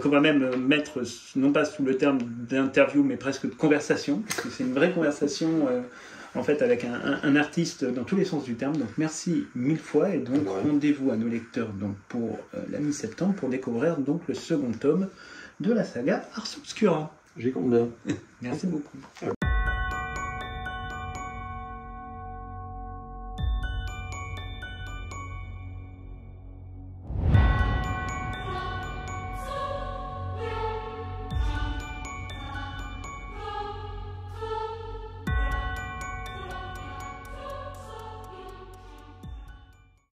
[SPEAKER 4] qu'on va même mettre, non pas sous le terme d'interview, mais presque de conversation, parce que c'est une vraie conversation, en fait, avec un artiste dans tous les sens du terme. Donc merci 1000 fois, et donc rendez-vous à nos lecteurs donc, pour la mi-septembre, pour découvrir donc le second tome de la saga Ars Obscura.
[SPEAKER 2] J'y compte bien.
[SPEAKER 4] Merci beaucoup.